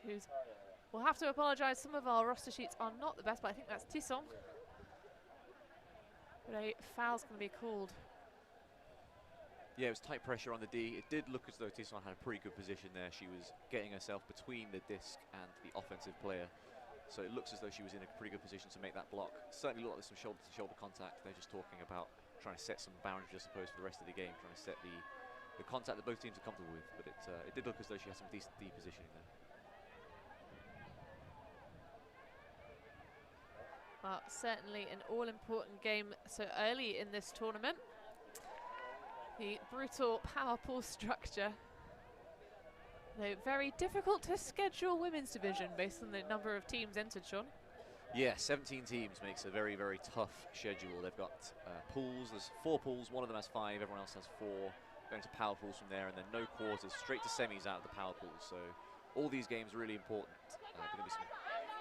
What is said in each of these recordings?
who's... We'll have to apologise, some of our roster sheets are not the best, but I think that's Tisson. But a foul's going to be called. Yeah, it was tight pressure on the D. It did look as though Tisson had a pretty good position there. She was getting herself between the disc and the offensive player. So it looks as though she was in a pretty good position to make that block. Certainly looked like there's some shoulder-to-shoulder contact. They're just talking about trying to set some boundaries, I suppose, for the rest of the game, trying to set the contact that both teams are comfortable with. But it did look as though she had some decent D positioning there. Well, certainly an all-important game so early in this tournament. The brutal power pool structure. Though very difficult to schedule women's division based on the number of teams entered, Sean. Yeah, 17 teams makes a very, very tough schedule. They've got pools. There's 4 pools. One of them has 5. Everyone else has 4. Going to power pools from there, and then no quarters, straight to semis out of the power pools. So all these games are really important. There are going to be some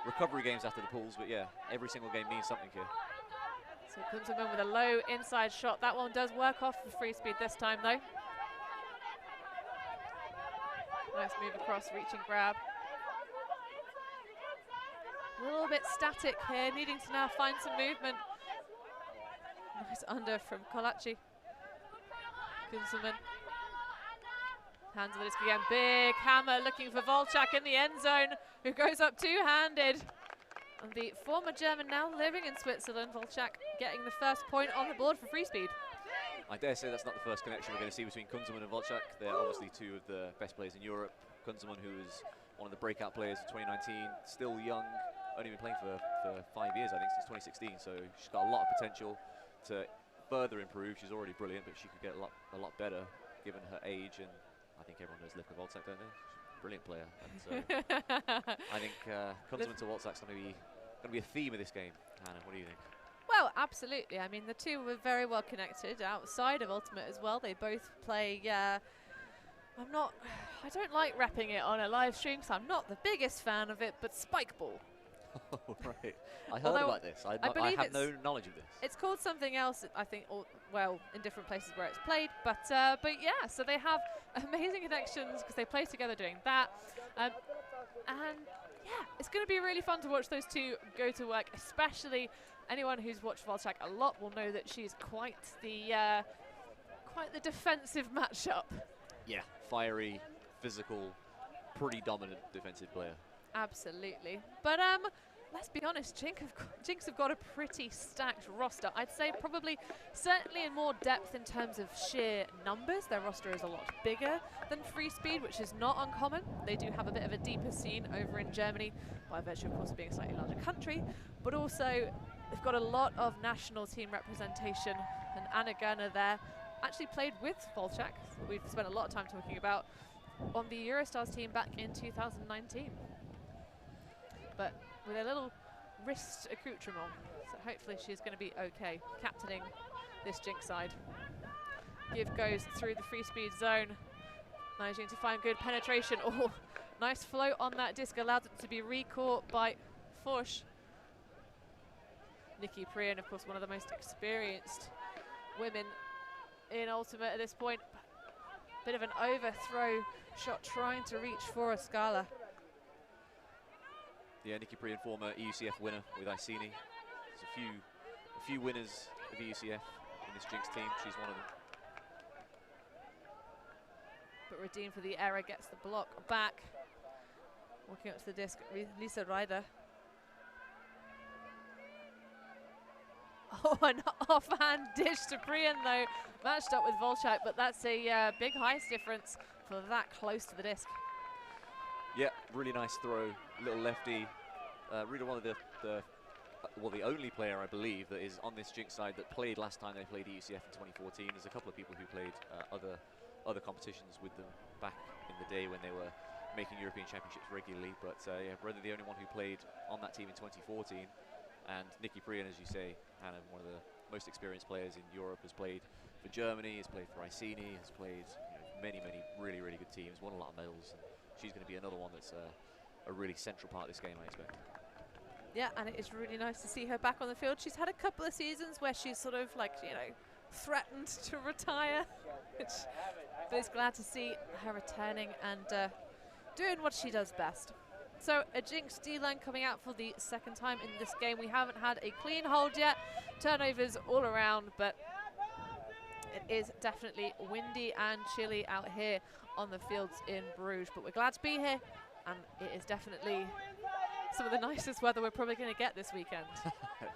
recovery games after the pools, but yeah, every single game means something here. So Kunzelman with a low inside shot. That one does work off for FreeSpeed this time, though. Nice move across, reach and grab. A little bit static here, needing to now find some movement. Nice under from Kolachi. Kunzelman. Hands of the disc again, big hammer looking for Volchak in the end zone, who goes up two-handed. And the former German now living in Switzerland, Volchak getting the first point on the board for FreeSpeed. I dare say that's not the first connection we're going to see between Kunzelman and Volchak. They're obviously 2 of the best players in Europe. Kunzelman, who is one of the breakout players of 2019, still young, only been playing for 5 years, I think, since 2016. So she's got a lot of potential to further improve. She's already brilliant, but she could get a lot better given her age. And I think everyone knows Livka Volchak, don't they? She's a brilliant player. And so I think Kunzelman to Volchak's going to be a theme of this game. Hannah, what do you think? Well, absolutely. I mean, the two were very well connected outside of Ultimate as well. They both play. I don't like repping it on a live stream, so I'm not the biggest fan of it. But spike ball. Oh, right. I heard about this. I have no knowledge of this. It's called something else, I think. Well, in different places where it's played. But yeah, so they have amazing connections because they play together doing that. And yeah, it's going to be really fun to watch those two go to work, especially anyone who's watched Volchak a lot will know that she's quite the defensive matchup. Yeah, fiery, physical, pretty dominant defensive player. Absolutely. But let's be honest, jinx have got a pretty stacked roster. I'd say certainly in more depth in terms of sheer numbers. Their roster is a lot bigger than FreeSpeed, which is not uncommon. They do have a bit of a deeper scene over in Germany, by virtue of course being a slightly larger country, but also they've got a lot of national team representation, and Anna Gerner there actually played with Volchak, we've spent a lot of time talking about, on the Eurostars team back in 2019. But with a little wrist accoutrement, so hopefully she's going to be okay captaining this jinx side. Give goes through the FreeSpeed zone, managing to find good penetration. Oh, nice float on that disc, allowed it to be recaught by Forsch. Nikki Priyan, of course, one of the most experienced women in Ultimate at this point. Bit of an overthrow shot trying to reach for a Scala. Yeah, Nikki Priyan, former EUCF winner with Iceni. There's a few winners of EUCF in this jinx team. She's one of them. But redeemed for the error, gets the block back. Walking up to the disc, Lisa Ryder. Oh, an offhand dish to Priyan though, matched up with Volchak, but that's a big height difference for that close to the disc. Yeah, really nice throw, little lefty. Really one of the only player I believe that is on this jinx side that played last time they played EUCF in 2014. There's a couple of people who played other competitions with them back in the day when they were making European Championships regularly. But yeah, Brother the only one who played on that team in 2014. And Nikki Priyan, as you say, Hannah, one of the most experienced players in Europe, has played for Germany, has played for Iceni, has played many really good teams, won a lot of medals. And she's going to be another one that's a really central part of this game, I expect. Yeah, and it is really nice to see her back on the field. She's had a couple of seasons where she's sort of like, threatened to retire, but it's glad to see her returning and doing what she does best. So a jinx D-line coming out for the second time in this game. We haven't had a clean hold yet. Turnovers all around, but it is definitely windy and chilly out here on the fields in Bruges. But we're glad to be here, and it is definitely some of the nicest weather we're probably going to get this weekend.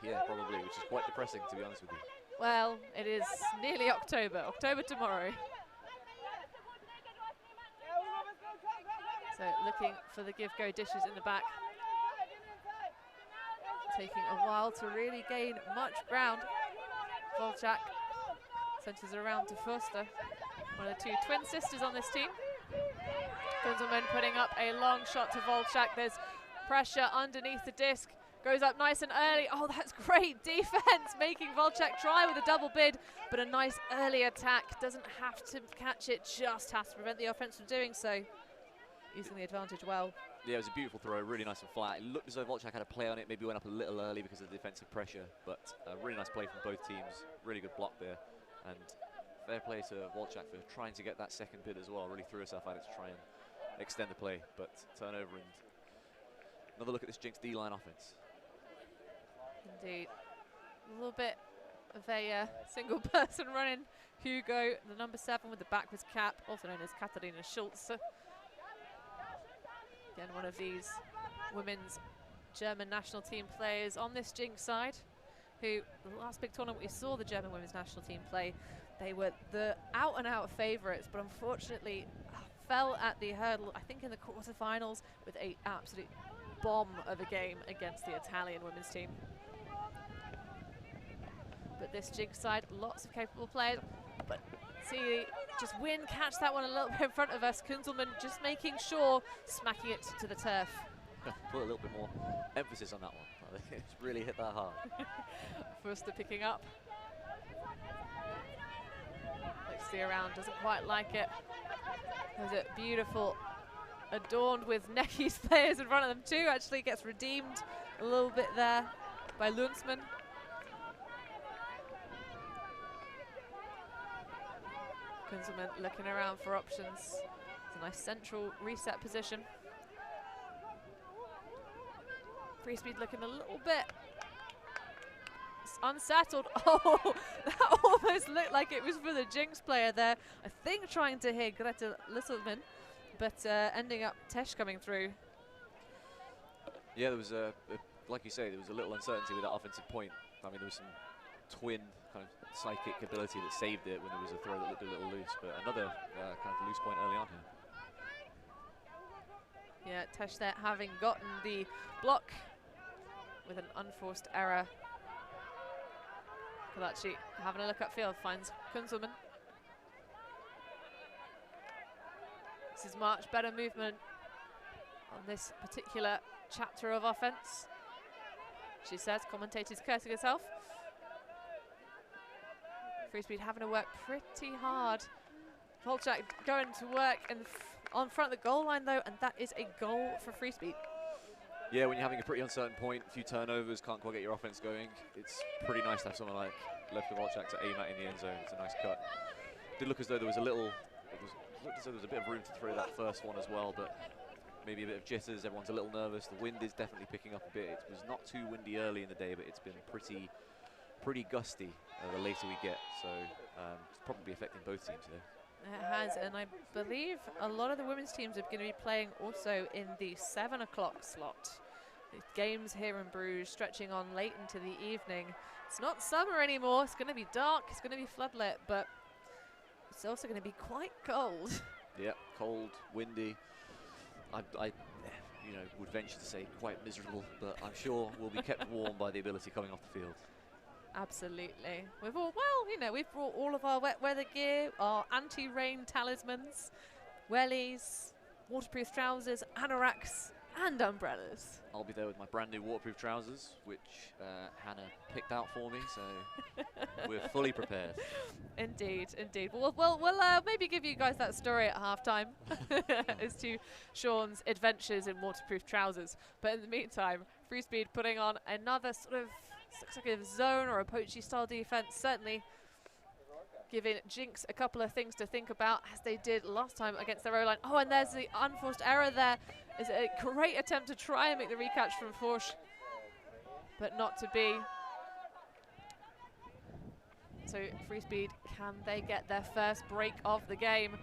Yeah, probably, which is quite depressing, to be honest with you. Well, it is nearly October. October tomorrow. So looking for the give-go dishes in the back. Taking a while to really gain much ground. Volchak centres around to Foster, one of the two twin sisters on this team. Gunzelman putting up a long shot to Volchak. There's pressure underneath the disc. Goes up nice and early. Oh, that's great defense, making Volchak try with a double bid, but a nice early attack. Doesn't have to catch it, just has to prevent the offense from doing so. Using the advantage well. Yeah, it was a beautiful throw, really nice and flat. It looked as though Volchak had a play on it, maybe went up a little early because of the defensive pressure, but a really nice play from both teams. Really good block there, and fair play to Volchak for trying to get that second bid as well. Really threw herself at it to try and extend the play, but turnover and another look at this jinx D-line offense. Indeed. A little bit of a single person running. Hugo, the number 7 with the backwards cap, also known as Katharina Schultz. Again, one of these women's German national team players on this jinx side, who the last big tournament we saw the German women's national team play, they were the out-and-out favourites, but unfortunately fell at the hurdle, I think in the quarterfinals, with an absolute bomb of a game against the Italian women's team. But this jinx side, lots of capable players, but see, just catch that one a little bit in front of us. Kunzelman just making sure, smacking it to the turf. Put a little bit more emphasis on that one. It's really hit that hard. Foster picking up. Looks the around, doesn't quite like it. There's it beautiful, adorned with Necky's players in front of them too. Actually gets redeemed a little bit there by Lundsman. Kunzelman looking around for options. It's a nice central reset position. FreeSpeed looking a little bit unsettled. Oh, that almost looked like it was for the jinx player there. I think trying to hit Greta Lisselman, but ending up Tesh coming through. Yeah, there was like you say, there was a little uncertainty with that offensive point. I mean, there was some twin kind of psychic ability that saved it when there was a throw that looked a little loose, but another kind of loose point early on here. Yeah, Tesh there having gotten the block with an unforced error. Kalachi having a look upfield, finds Kunzelman. This is much better movement on this particular chapter of offense, she says, commentators cursing herself. FreeSpeed having to work pretty hard. Volchak going to work on front of the goal line though, and that is a goal for FreeSpeed. Yeah, when you're having a pretty uncertain point, a few turnovers, can't quite get your offense going, it's pretty nice to have someone like Lefka Volchak to aim at in the end zone. It's a nice cut. Did look as though there was a little, looked as though there was a bit of room to throw that first one as well, but maybe a bit of jitters, everyone's a little nervous. The wind is definitely picking up a bit. It was not too windy early in the day, but it's been pretty gusty the later we get, so it's probably affecting both teams there. It has, and I believe a lot of the women's teams are going to be playing also in the 7 o'clock slot. The games here in Bruges stretching on late into the evening. It's not summer anymore, it's going to be dark, it's going to be floodlit, but it's also going to be quite cold. Yeah, cold, windy. I would venture to say quite miserable, but I'm sure we'll be kept warm by the ability coming off the field. Absolutely. We've brought all of our wet weather gear, our anti-rain talismans, wellies, waterproof trousers, anoraks, and umbrellas. I'll be there with my brand new waterproof trousers, which Hannah picked out for me, so we're fully prepared. Indeed, indeed. We'll maybe give you guys that story at halftime as to Sean's adventures in waterproof trousers. But in the meantime, FreeSpeed putting on another sort of looks like a zone or a poachy style defense. Certainly giving jinX a couple of things to think about, as they did last time against their O-line. Oh, and there's the unforced error there. It's a great attempt to try and make the recatch from Forsch, but not to be. So FreeSpeed, can they get their first break of the game?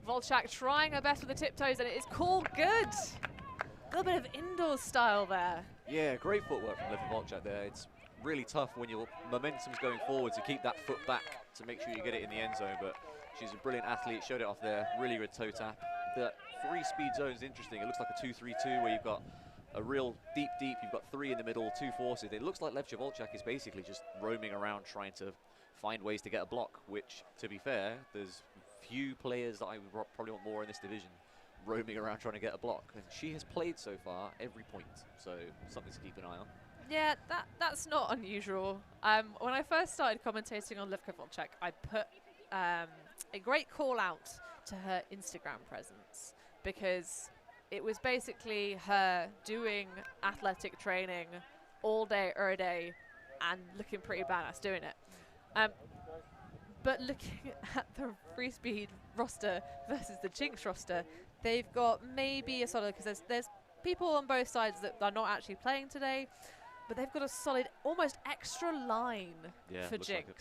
Volchak trying her best with the tiptoes, and it is called good. A little bit of indoor style there. Yeah, great footwork from Liv Volchak there. It's really tough when your momentum's going forward to keep that foot back to make sure you get it in the end zone, but she's a brilliant athlete, showed it off there, really good toe tap. The FreeSpeed zone is interesting. It looks like a 2-3-2 where you've got a real deep, you've got 3 in the middle, 2 forces. It looks like Levcha Volchak is basically just roaming around trying to find ways to get a block, which, to be fair, there's few players that I would probably want more in this division roaming around trying to get a block. And she has played so far every point, so something to keep an eye on. Yeah, that's not unusual. When I first started commentating on Levka Volchak, I put a great call out to her Instagram presence, because it was basically her doing athletic training all day, every day, and looking pretty badass doing it. But looking at the FreeSpeed roster versus the jinX roster, they've got maybe a solid, because there's people on both sides that are not actually playing today, but they've got a solid, almost extra line for jinX. Like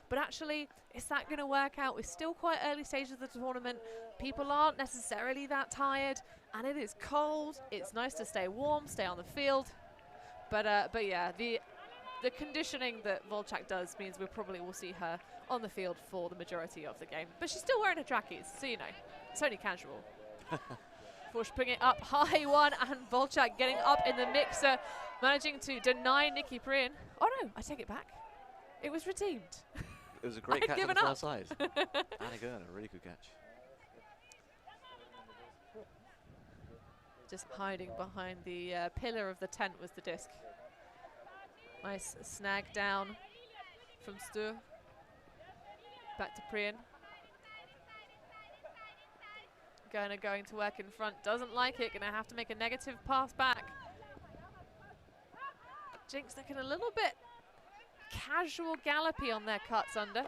but actually, is that going to work out? We're still quite early stages of the tournament. People aren't necessarily that tired, and it is cold. It's nice to stay warm, stay on the field. But yeah, the conditioning that Volchak does means we probably will see her on the field for the majority of the game. But she's still wearing her trackies, so you know, it's only casual. Forsch putting it up high one, and Volchak getting up in the mixer, managing to deny Nikki Prian. Oh no, I take it back. It was redeemed. It was a great catch on the far side. Anna Gerner, really good catch. Just hiding behind the pillar of the tent was the disc. Nice snag down from Stu. Back to Prian. Gerner going to work in front, doesn't like it, gonna have to make a negative pass back. jinX looking a little bit casual gallopy on their cuts under.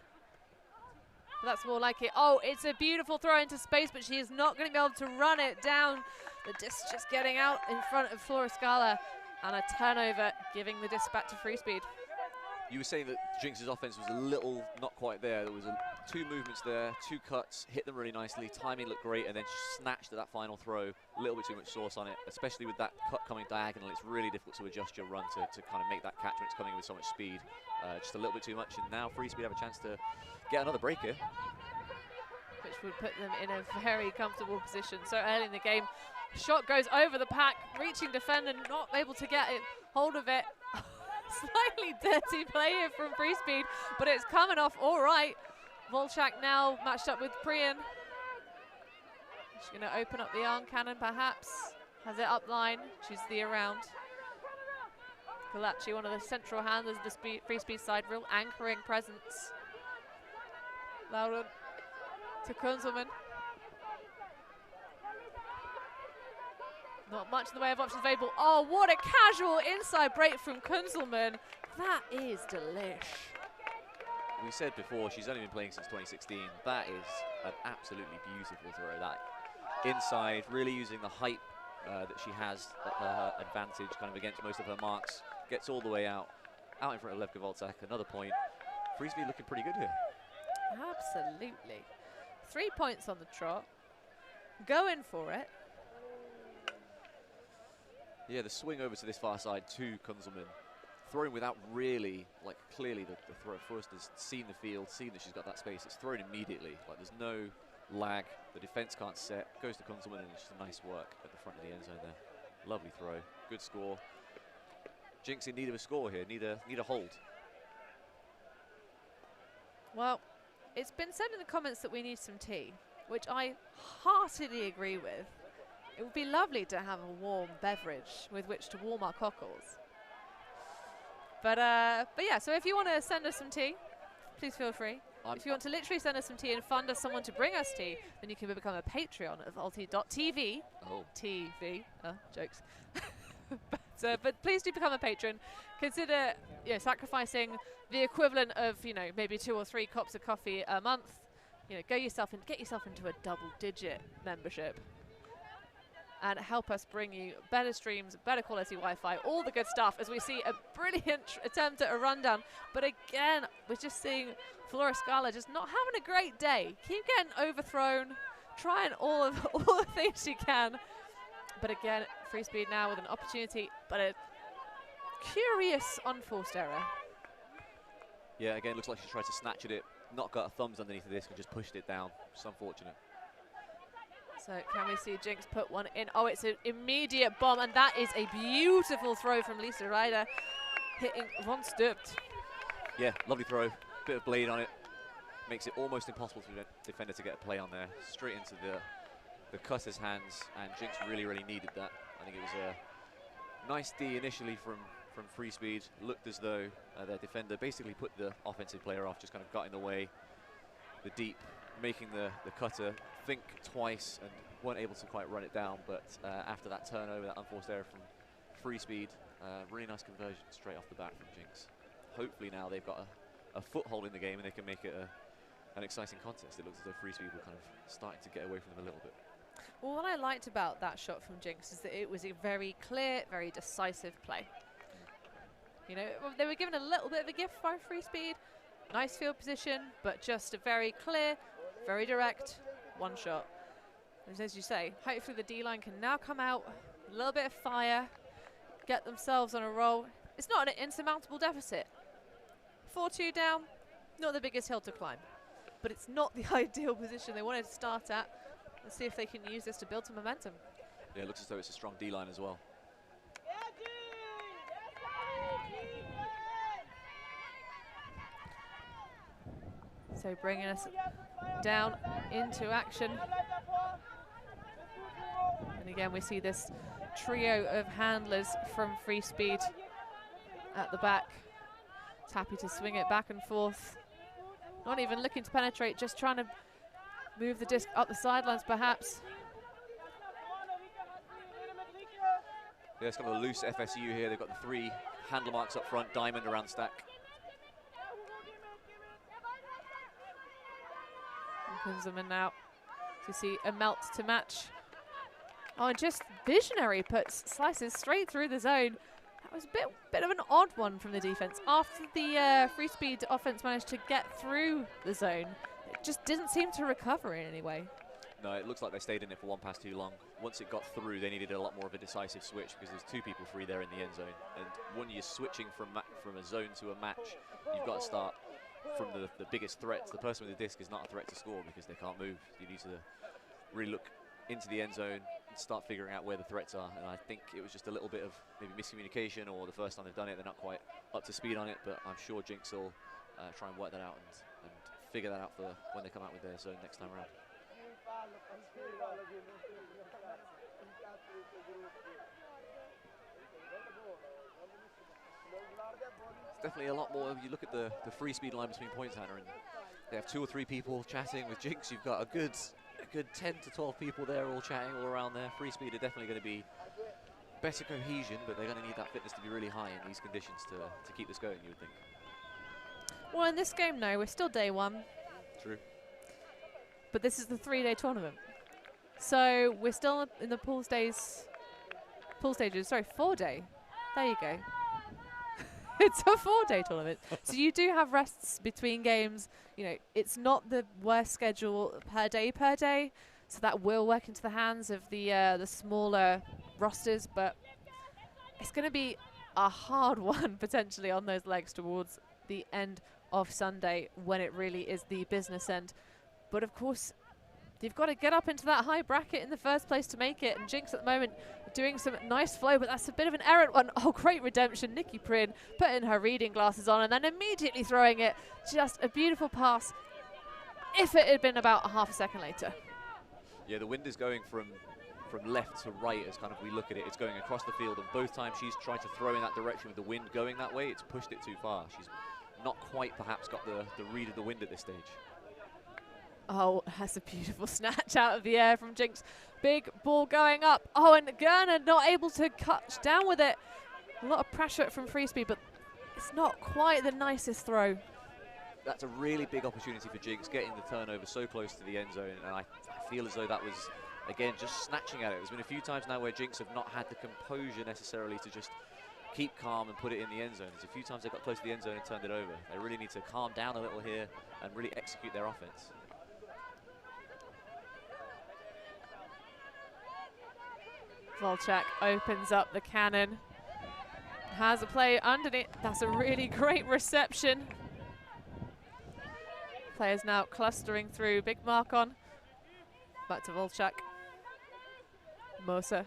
That's more like it. Oh, it's a beautiful throw into space, but she is not going to be able to run it down. The disc just getting out in front of Flora Scala, and a turnover, giving the disc back to FreeSpeed. You were saying that jinX's offense was a little not quite there. There was 2 movements there, 2 cuts, hit them really nicely, timing looked great, and then she snatched at that final throw. A little bit too much sauce on it, especially with that cut coming diagonal. It's really difficult to adjust your run to kind of make that catch when it's coming with so much speed. Just a little bit too much, and now FreeSpeed have a chance to get another break here, which would put them in a very comfortable position so early in the game. Shot goes over the pack, reaching defender, not able to get it, hold of it. Slightly dirty play here from FreeSpeed, but it's coming off all right. Volchak now matched up with Prian. She's going to open up the arm cannon perhaps. Has it up line, chooses the around. Kalachi, one of the central handlers of the FreeSpeed side, real anchoring presence. Lauren to Kunzelman. Not much in the way of options available. Oh, what a casual inside break from Kunzelman. That is delish. We said before, she's only been playing since 2016. That is an absolutely beautiful throw. That inside, really using the height that she has at her advantage, kind of against most of her marks. Gets all the way out in front of Levka Volchak. Another point. FreeSpeed looking pretty good here. Absolutely. 3 points on the trot. Going for it. Yeah, the swing over to this far side to Kunzelman. Throwing without really, like, clearly the throw first has seen the field, seen that she's got that space. It's thrown immediately. Like, there's no lag. The defense can't set. Goes to Kunzelman, and it's just a nice work at the front of the end zone there. Lovely throw. Good score. jinX in need of a score here. Need a hold. Well, it's been said in the comments that we need some tea, which I heartily agree with. It would be lovely to have a warm beverage with which to warm our cockles. But yeah, so if you want to send us some tea, please feel free. If you want to literally send us some tea and fund us someone to bring us tea, then you can become a Patreon of ulti.TV. Oh. TV. Jokes. But please do become a patron. Consider sacrificing the equivalent of maybe 2 or 3 cups of coffee a month. Get yourself into a double-digit membership, and help us bring you better streams, better quality Wi-Fi, all the good stuff. As we see a brilliant attempt at a rundown, but again, we're just seeing Flora Scala just not having a great day. Keep getting overthrown, trying all the things you can. But again, FreeSpeed now with an opportunity, but a curious unforced error. Yeah, again, looks like she tried to snatch at it, not got her thumbs underneath the disc and just pushed it down. Just unfortunate. So can we see jinx put one in? Oh, it's an immediate bomb, and that is a beautiful throw from Lisa Ryder, hitting Von Sturpt. Yeah, lovely throw. Bit of blade on it. Makes it almost impossible for the defender to get a play on there. Straight into the cutter's hands, and jinx really, really needed that. I think it was a nice D initially from FreeSpeed. Looked as though their defender basically put the offensive player off, just kind of got in the way. The deep, making the cutter think twice and weren't able to quite run it down. But after that turnover, that unforced error from FreeSpeed, really nice conversion straight off the bat from jinx. Hopefully now they've got a foothold in the game and they can make it an exciting contest. It looks as though FreeSpeed were kind of starting to get away from them a little bit. Well, what I liked about that shot from jinx is that it was a very clear, very decisive play. They were given a little bit of a gift by FreeSpeed. Nice field position, but just a very clear, very direct one shot. And as you say, hopefully the D-line can now come out, a little bit of fire, get themselves on a roll. It's not an insurmountable deficit. 4-2 down, not the biggest hill to climb, but it's not the ideal position they wanted to start at. Let's see if they can use this to build some momentum. Yeah, it looks as though it's a strong D-line as well. So bringing us down into action. And again, we see this trio of handlers from FreeSpeed at the back. It's happy to swing it back and forth. Not even looking to penetrate, just trying to move the disc up the sidelines, perhaps. Yeah, it's kind of a loose FSU here. They've got the 3 handle marks up front, diamond around stack. Opens them in now. So you see a melt to match. Oh, and just visionary puts slices straight through the zone. That was a bit of an odd one from the defense. After the FreeSpeed offense managed to get through the zone, it just didn't seem to recover in any way. No, it looks like they stayed in it for one pass too long. Once it got through, they needed a lot more of a decisive switch because there's 2 people free there in the end zone. And when you're switching from a zone to a match, you've got to start from the biggest threats. The person with the disc is not a threat to score because they can't move. You need to really look into the end zone and start figuring out where the threats are. And I think it was just a little bit of maybe miscommunication, or the first time they've done it, they're not quite up to speed on it. But I'm sure jinx will try and work that out and figure that out for when they come out with their zone next time around. It's definitely a lot more. You look at the FreeSpeed line between points, Hannah, and they have 2 or 3 people chatting. With jinx, you've got a good 10 to 12 people there all chatting all around there. FreeSpeed are definitely going to be better cohesion, but they're going to need that fitness to be really high in these conditions to keep this going, you would think. Well, in this game, no, we're still day 1. True. But this is the 3-day tournament. So we're still in the pool stages, sorry, 4-day. There you go. It's a 4-day tournament. So you do have rests between games. It's not the worst schedule per day. So that will work into the hands of the smaller rosters, but it's going to be a hard one potentially on those legs towards the end of Sunday when it really is the business end. But of course, you've got to get up into that high bracket in the first place to make it. And jinx at the moment doing some nice flow, but that's a bit of an errant one. Oh, great redemption. Nikki Prin putting her reading glasses on and then immediately throwing it. Just a beautiful pass if it had been about a half a second later. Yeah, the wind is going from left to right as kind of we look at it. It's going across the field, and both times she's tried to throw in that direction with the wind going that way, it's pushed it too far. She's not quite perhaps got the read of the wind at this stage. Oh, that's a beautiful snatch out of the air from jinx. Big ball going up. Oh, and Gerner not able to catch down with it. A lot of pressure from FreeSpeed, but it's not quite the nicest throw. That's a really big opportunity for jinX, getting the turnover so close to the end zone, and I feel as though that was, again, just snatching at it. There's been a few times now where jinX have not had the composure necessarily to just keep calm and put it in the end zone. There's a few times they got close to the end zone and turned it over. They really need to calm down a little here and really execute their offense. Volchak opens up the cannon. Has a play underneath. That's a really great reception. Players now clustering through. Big mark on. Back to Volchak. Moser.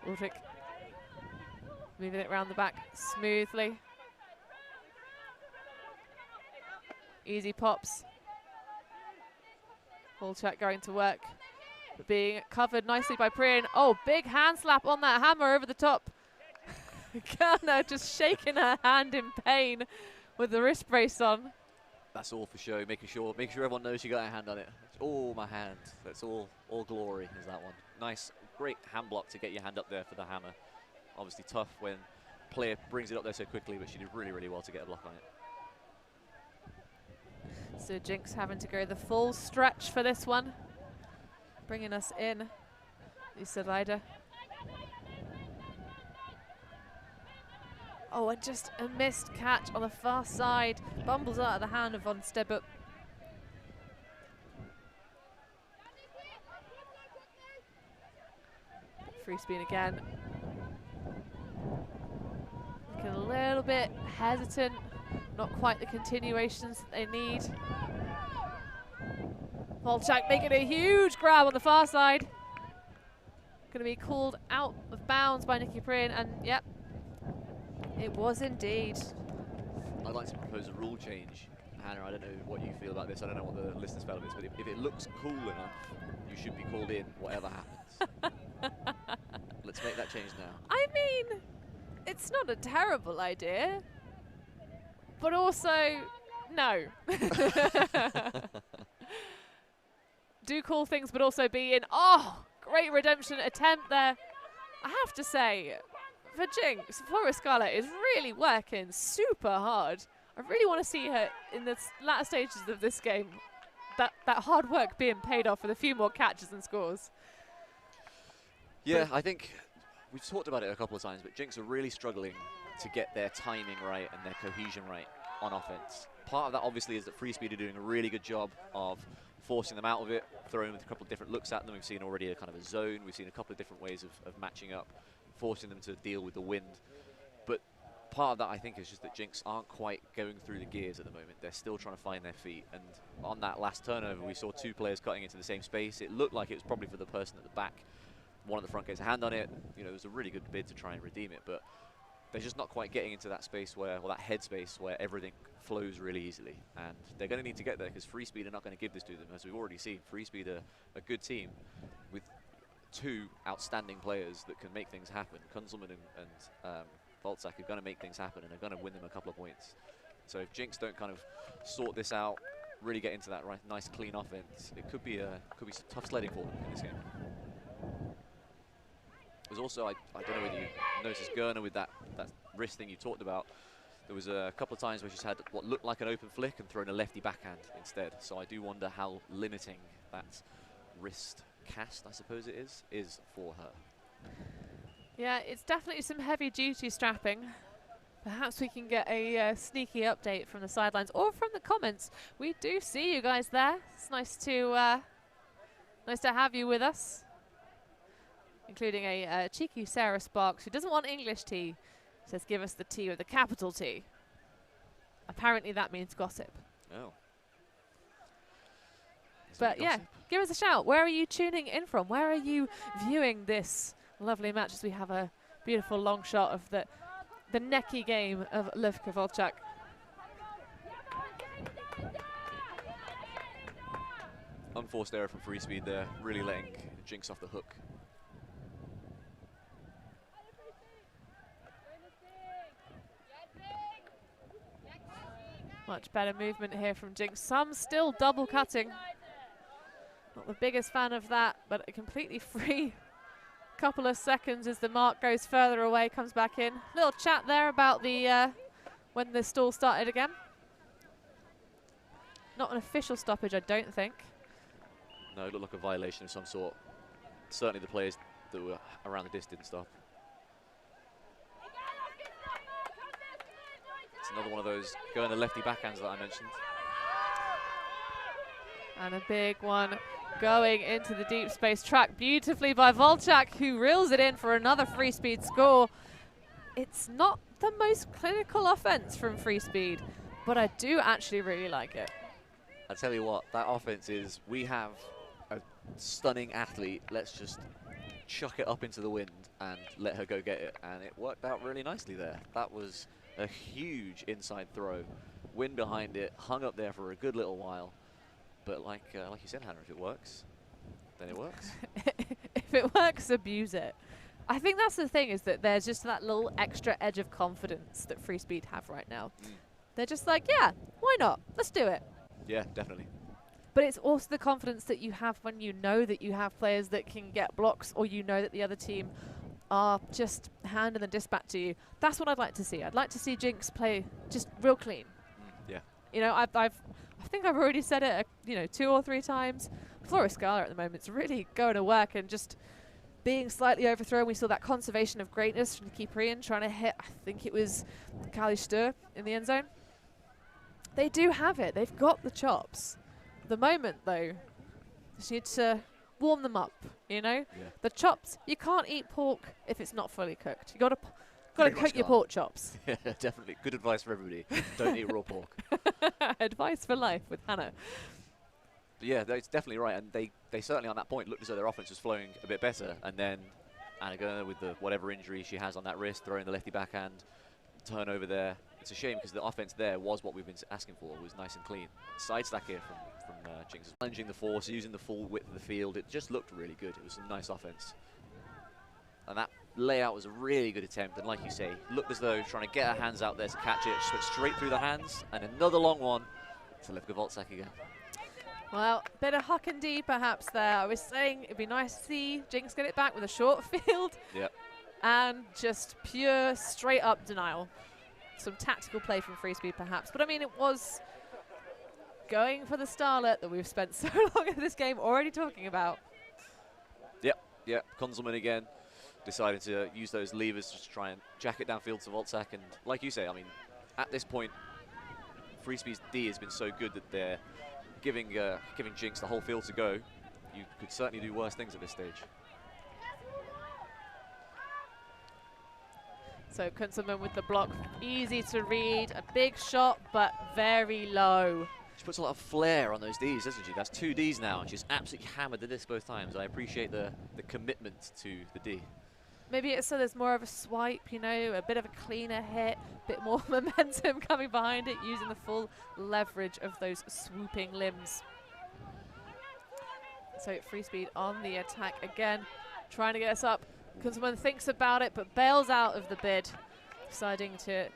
Ulrich. Moving it around the back smoothly. Easy pops. Volchak going to work. Being covered nicely by Priyan. Oh, big hand slap on that hammer over the top. Gerner just shaking her hand in pain with the wrist brace on. That's all for show, making sure everyone knows you got a hand on it. It's all my hand. That's all glory is that one. Nice, great hand block to get your hand up there for the hammer. Obviously tough when player brings it up there so quickly, but she did really, really well to get a block on it. So jinX having to go the full stretch for this one. Bringing us in, Lisa Ryder. Oh, and just a missed catch on the far side. Bumbles out of the hand of Von Stebuk. FreeSpeed again. Looking a little bit hesitant. Not quite the continuations that they need. Volchak making a huge grab on the far side. Going to be called out of bounds by Nikki Priyan, and yep, it was indeed. I'd like to propose a rule change. Hannah, I don't know what you feel about this. I don't know what the listeners felt of this, but if it looks cool enough, you should be called in, whatever happens. Let's make that change now. I mean, it's not a terrible idea, but also, no. Do cool things, but also be in. Oh, great redemption attempt there. I have to say, for jinX, Flora Scarlett is really working super hard. I really want to see her in the latter stages of this game. That hard work being paid off with a few more catches and scores. Yeah, I think we've talked about it a couple of times, but jinX are really struggling to get their timing right and their cohesion right on offense. Part of that obviously is that FreeSpeed are doing a really good job of forcing them out of it, throwing with a couple of different looks at them. We've seen already a kind of a zone. We've seen a couple of different ways of matching up, forcing them to deal with the wind. But part of that, I think, is just that jinX aren't quite going through the gears at the moment. They're still trying to find their feet. And on that last turnover, we saw two players cutting into the same space. It looked like it was probably for the person at the back. One at the front gets a hand on it. You know, it was a really good bid to try and redeem it. But they're just not quite getting into that space where, or that head space where everything flows really easily. And they're going to need to get there because FreeSpeed are not going to give this to them. As we've already seen, FreeSpeed are a good team with two outstanding players that can make things happen. Kunzelman and Volchak are going to make things happen and are going to win them a couple of points. So if jinX don't kind of sort this out, really get into that nice clean offense, it could be some tough sledding for them in this game. There's also, I don't know whether you noticed Gerner with that wrist thing you talked about. There was a couple of times where she's had what looked like an open flick and thrown a lefty backhand instead. So I do wonder how limiting that wrist cast, I suppose it is for her. Yeah, it's definitely some heavy duty strapping. Perhaps we can get a sneaky update from the sidelines or from the comments. We do see you guys there. It's nice to have you with us. Including a cheeky Sarah Sparks, who doesn't want English tea. Says, give us the tea with a capital T. Apparently that means gossip. Oh. But yeah, give us a shout. Where are you tuning in from? Where are you viewing this lovely match as we have a beautiful long shot of the necky game of Levka Volchak. Unforced error from FreeSpeed there, really letting jinX off the hook. Much better movement here from jinX. Some still double cutting. Not the biggest fan of that, but a completely free couple of seconds as the mark goes further away, comes back in. Little chat there about the when the stall started again. Not an official stoppage, I don't think. No, it looked like a violation of some sort. Certainly the players that were around the disc didn't stop. It's another one of those going the lefty backhands that I mentioned. And a big one going into the deep space, tracked beautifully by Volchak, who reels it in for another FreeSpeed score. It's not the most clinical offense from FreeSpeed, but I do actually really like it. I tell you what, that offense is, we have a stunning athlete, let's just chuck it up into the wind and let her go get it. And it worked out really nicely there. That was a huge inside throw. Wind behind it, hung up there for a good little while. But like you said, Hannah, if it works, then it works. If it works, abuse it. I think that's the thing, is that there's just that little extra edge of confidence that FreeSpeed have right now. They're just like, yeah, why not? Let's do it. Yeah, definitely. But it's also the confidence that you have when you know that you have players that can get blocks, or you know that the other team are just handing the disc back to you. That's what I'd like to see. I'd like to see jinx play just real clean. Yeah. You know, I think I've already said it, 2 or 3 times. Flora Scala at the moment is really going to work and just being slightly overthrown. We saw that conservation of greatness from the Kiprian trying to hit, I think it was Kali Stur in the end zone. They do have it. They've got the chops. The moment, though, just need to warm them up, you know? Yeah. The chops, you can't eat pork if it's not fully cooked. You got to Pretty cook much your can't. pork chops. Yeah, definitely. Good advice for everybody. Don't eat raw pork. Advice for life with Hannah. But yeah, it's definitely right. And they certainly on that point looked as though their offense was flowing a bit better. And then Anna with the whatever injury she has on that wrist, throwing the lefty backhand, turnover there. It's a shame because the offense there was what we've been asking for, was nice and clean. Side stack here from jinx, challenging the force, using the full width of the field. It just looked really good. It was a nice offense. And that layout was a really good attempt. And like you say, looked as though trying to get her hands out there to catch it. Just went straight through the hands. And another long one to Levka Voltsak again. Well, bit of huck and D perhaps there. I was saying it'd be nice to see Jinx get it back with a short field. Yep. And just pure straight up denial. Some tactical play from FreeSpeed perhaps. But I mean, it was going for the starlet that we've spent so long in this game already talking about. Yep. Konzelman again deciding to use those levers just to try and jack it downfield to Voltsak. And like you say, I mean, at this point, FreeSpeed's D has been so good that they're giving Jinx the whole field to go. You could certainly do worse things at this stage. So Kunzelman with the block, easy to read, a big shot, but very low. She puts a lot of flair on those Ds, doesn't she? That's 2 Ds now, and she's absolutely hammered the disc both times. I appreciate the commitment to the D. Maybe it's so there's more of a swipe, a bit of a cleaner hit, a bit more momentum coming behind it, using the full leverage of those swooping limbs. So FreeSpeed on the attack again, trying to get us up. Kunzelman thinks about it, but bails out of the bid, deciding to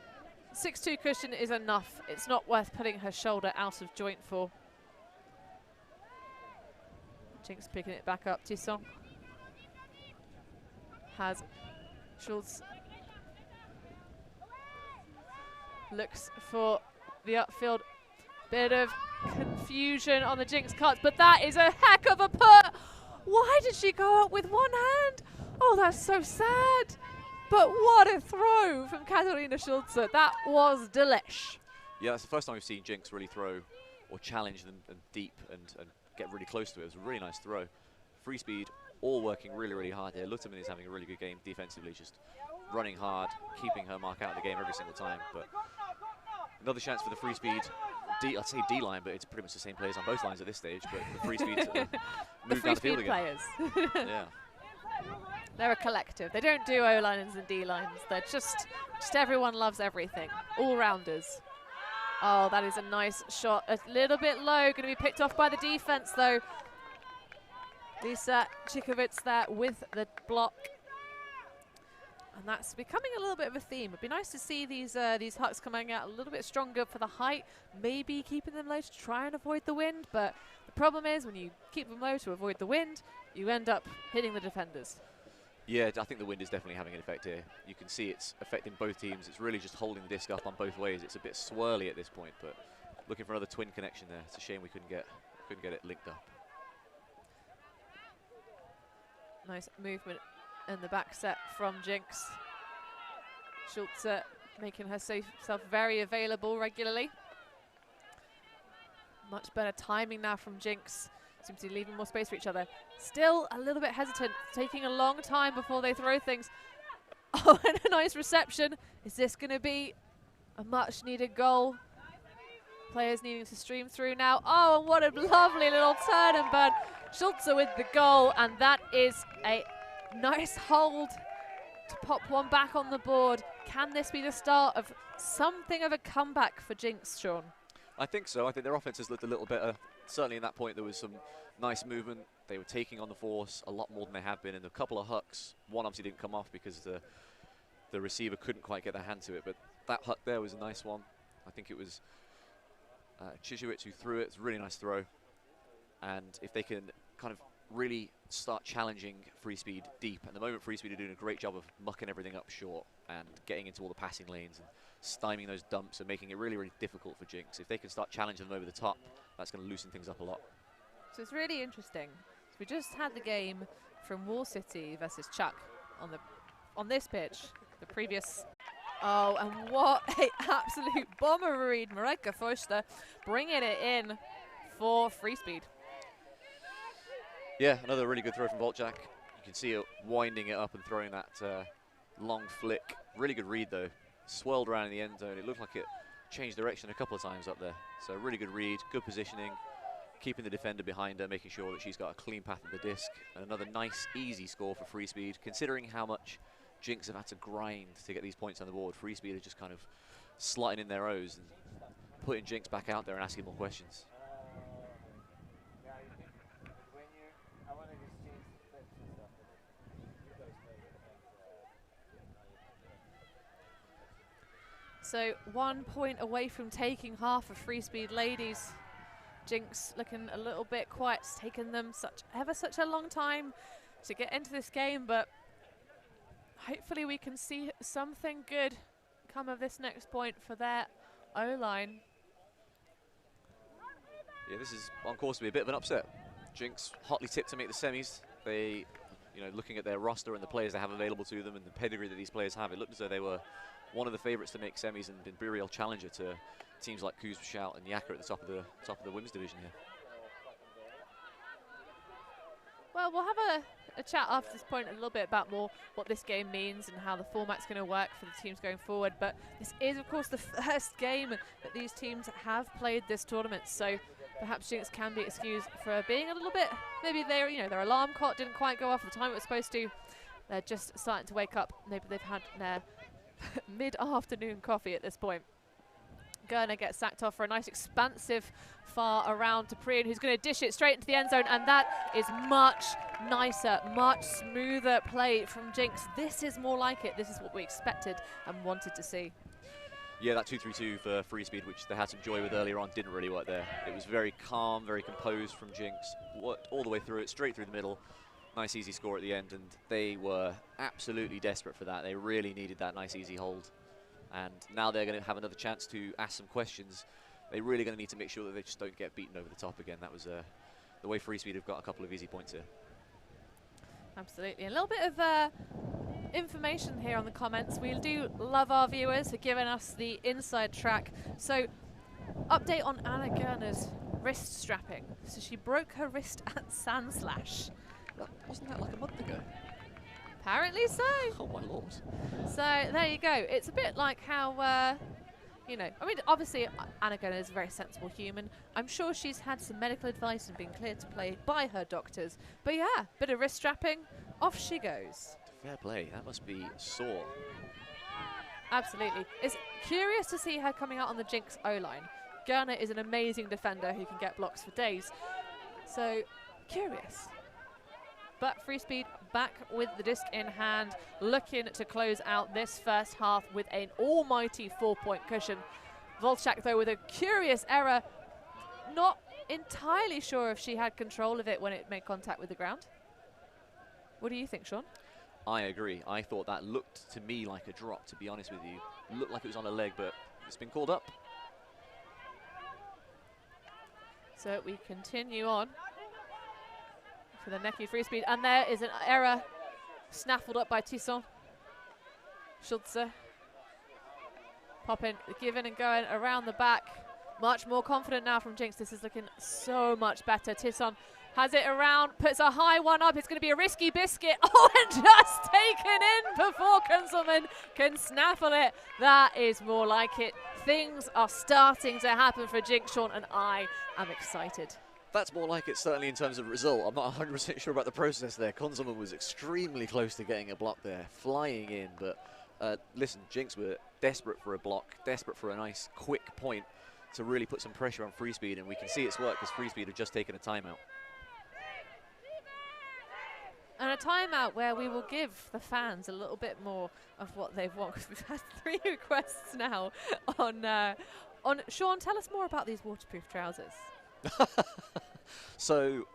6-2 cushion is enough. It's not worth putting her shoulder out of joint for. Jinx picking it back up. Tisson has Schultz. Looks for the upfield. Bit of confusion on the Jinx cards, but that is a heck of a put. Why did she go up with one hand? Oh, that's so sad. But what a throw from Katarina Schultz. That was delish. Yeah, that's the first time we've seen Jinx really throw or challenge them and deep and get really close to it. It was a really nice throw. FreeSpeed all working really, really hard here. Lutterman is having a really good game defensively, just running hard, keeping her mark out of the game every single time. But another chance for the FreeSpeed I'd say D-line, but it's pretty much the same players on both lines at this stage. But the FreeSpeed to move down the field again. Players. Yeah. They're a collective. They don't do O-lines and D-lines. They're just everyone loves everything. All-rounders. Oh, that is a nice shot. A little bit low. Going to be picked off by the defense, though. Lisa Chikovitz there with the block. And that's becoming a little bit of a theme. It'd be nice to see these hucks coming out a little bit stronger for the height, maybe keeping them low to try and avoid the wind. But the problem is when you keep them low to avoid the wind, you end up hitting the defenders. Yeah, I think the wind is definitely having an effect here. You can see it's affecting both teams. It's really just holding the disc up on both ways. It's a bit swirly at this point, but looking for another twin connection there. It's a shame we couldn't get it linked up. Nice movement in the back set from jinX. Schulze making herself very available regularly. Much better timing now from jinX. Seems to be leaving more space for each other. Still a little bit hesitant, taking a long time before they throw things. Oh, and a nice reception. Is this going to be a much needed goal? Players needing to stream through now. Oh, and what a lovely little turn and burn. Schulze with the goal, and that is a nice hold to pop one back on the board. Can this be the start of something of a comeback for jinX, Sean? I think so. I think their offense has looked a little better. Certainly in that point there was some nice movement. They were taking on the force a lot more than they have been, and a couple of hucks. One obviously didn't come off because the receiver couldn't quite get their hand to it, but that huck there was a nice one. I think it was Chizuit who threw it. It's a really nice throw. And if they can kind of really start challenging FreeSpeed deep, at the moment FreeSpeed are doing a great job of mucking everything up short and getting into all the passing lanes and stymieing those dumps and making it really, really difficult for jinX. If they can start challenging them over the top, that's going to loosen things up a lot. So it's really interesting. We just had the game from Wall City versus Chuck on this pitch. The previous. Oh, and what a absolute bomber read. Marika Foster bringing it in for FreeSpeed. Yeah, another really good throw from Voltjak. You can see it winding it up and throwing that long flick. Really good read though. Swirled around in the end zone. It looked like it changed direction a couple of times up there. So really good read, good positioning, keeping the defender behind her, making sure that she's got a clean path of the disc. And another nice, easy score for FreeSpeed, considering how much jinX have had to grind to get these points on the board. FreeSpeed are just kind of slotting in their O's and putting jinX back out there and asking more questions. So 1 point away from taking half of FreeSpeed ladies. jinX looking a little bit quiet. It's taken them such a long time to get into this game, but hopefully we can see something good come of this next point for their O-line. Yeah, this is on course to be a bit of an upset. jinX hotly tipped to make the semis. They, looking at their roster and the players they have available to them and the pedigree that these players have, it looked as though they were one of the favourites to make semis and been a real challenger to teams like Kuz, Shout and Yaka at the top of the women's division here. Well, we'll have a chat after this point a little bit about more what this game means and how the format's going to work for the teams going forward. But this is, of course, the first game that these teams have played this tournament. So perhaps jinX can be excused for being a little bit, maybe their alarm clock didn't quite go off at the time it was supposed to. They're just starting to wake up. Maybe they've had their mid-afternoon coffee at this point. GER gets sacked off for a nice expansive far around to Preen, who's going to dish it straight into the end zone, and that is much nicer, much smoother play from jinX. This is more like it. This is what we expected and wanted to see. Yeah, that 2-3-2 for FreeSpeed, which they had some joy with earlier on, didn't really work there. It was very calm, very composed from jinX, worked all the way through it, straight through the middle. Nice easy score at the end, and they were absolutely desperate for that. They really needed that nice easy hold. And now they're going to have another chance to ask some questions. They're really going to need to make sure that they just don't get beaten over the top again. That was the way FreeSpeed have got a couple of easy points here. Absolutely. A little bit of information here on the comments. We do love our viewers for giving us the inside track. So, update on Anna Gerner's wrist strapping. So she broke her wrist at Sandslash. Wasn't that like a month ago? Apparently so. Oh my lord. So there you go. It's a bit like how, I mean, obviously Anna Gerner is a very sensible human. I'm sure she's had some medical advice and been cleared to play by her doctors. But yeah, bit of wrist strapping, off she goes. Fair play. That must be sore. Absolutely. It's curious to see her coming out on the jinX O-line. Gerner is an amazing defender who can get blocks for days. So, curious. But FreeSpeed back with the disc in hand, looking to close out this first half with an almighty 4-point cushion. Voltjak, though, with a curious error. Not entirely sure if she had control of it when it made contact with the ground. What do you think, Sean? I agree. I thought that looked to me like a drop, to be honest with you. Looked like it was on a leg, but it's been called up. So we continue on for the Necki FreeSpeed, and there is an error snaffled up by Tisson. Schulze popping, giving and going around the back. Much more confident now from jinX. This is looking so much better. Tisson has it around, puts a high one up. It's going to be a risky biscuit. Oh, and just taken in before Kunzelman can snaffle it. That is more like it. Things are starting to happen for jinX, Sean, and I am excited. That's more like it, certainly in terms of result. I'm not 100% sure about the process there. Kunzelman was extremely close to getting a block there, flying in. But listen, jinX were desperate for a block, desperate for a nice quick point to really put some pressure on FreeSpeed, and we can see it's worked because FreeSpeed have just taken a timeout. And a timeout where we will give the fans a little bit more of what they've want, because we've had 3 requests now on Sean, tell us more about these waterproof trousers. So,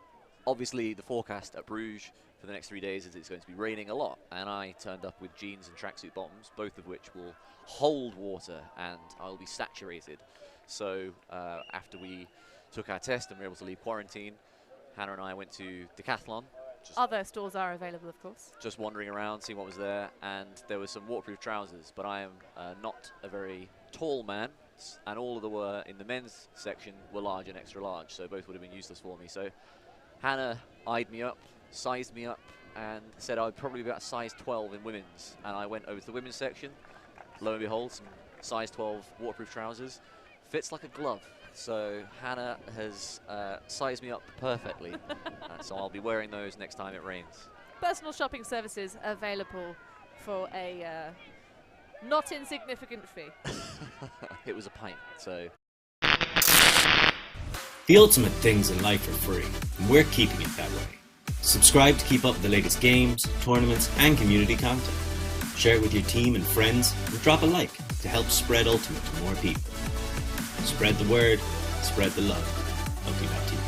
obviously, the forecast at Bruges for the next 3 days is it's going to be raining a lot, and I turned up with jeans and tracksuit bottoms, both of which will hold water, and I'll be saturated. So, after we took our test and we were able to leave quarantine, Hannah and I went to Decathlon. Other stores are available, of course. Just wandering around, seeing what was there, and there were some waterproof trousers, but I am not a very tall man, and all of the were in the men's section were large and extra large, so both would have been useless for me. So Hannah eyed me up, sized me up, and said I would probably be about size 12 in women's, and I went over to the women's section. Lo and behold, some size 12 waterproof trousers. Fits like a glove. So Hannah has sized me up perfectly, so I'll be wearing those next time it rains. Personal shopping services available for a not insignificant fee. It was a pint, so. The ultimate things in life are free, and we're keeping it that way. Subscribe to keep up with the latest games, tournaments, and community content. Share it with your team and friends, and drop a like to help spread Ultimate to more people. Spread the word, spread the love. ulti.TV.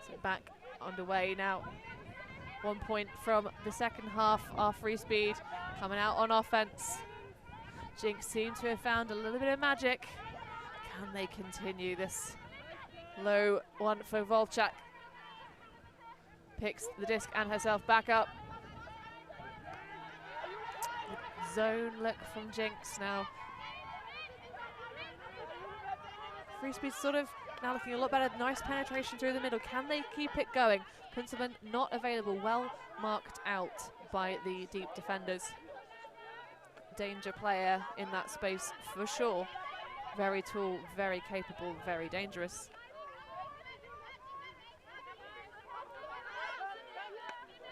So back underway now. 1 point from the second half. Our FreeSpeed coming out on offense. jinX seem to have found a little bit of magic. Can they continue this? Low one for Volchak. Picks the disc and herself back up. Zone look from jinX now. FreeSpeed sort of now looking a lot better. Nice penetration through the middle. Can they keep it going? Kunzelman not available. Well marked out by the deep defenders. Danger player in that space for sure. Very tall, very capable, very dangerous.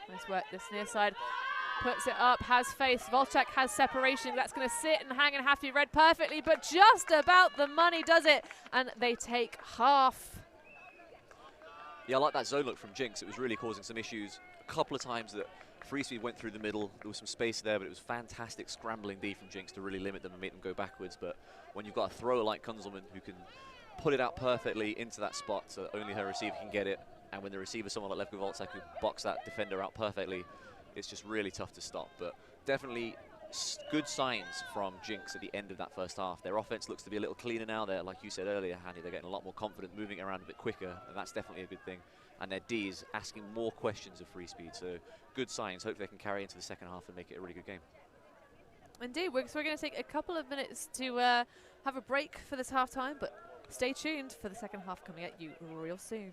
Nice work this near side. Puts it up, has face. Volchak has separation. That's going to sit and hang and have to be read perfectly, but just about the money does it. And they take half. Yeah, I like that zone look from jinX. It was really causing some issues. A couple of times that FreeSpeed went through the middle. There was some space there, but it was fantastic scrambling D from jinX to really limit them and make them go backwards. But when you've got a thrower like Kunzelman who can put it out perfectly into that spot so that only her receiver can get it, and when the receiver, someone like Levko Volchak, who box that defender out perfectly, it's just really tough to stop. But definitely good signs from jinX at the end of that first half. Their offense looks to be a little cleaner now. They're, like you said earlier, Hanny, they're getting a lot more confident, moving around a bit quicker, and that's definitely a good thing. And their D is asking more questions of FreeSpeed, so good signs. Hopefully they can carry into the second half and make it a really good game. Indeed, so we're going to take a couple of minutes to have a break for this half-time, but stay tuned for the second half coming at you real soon.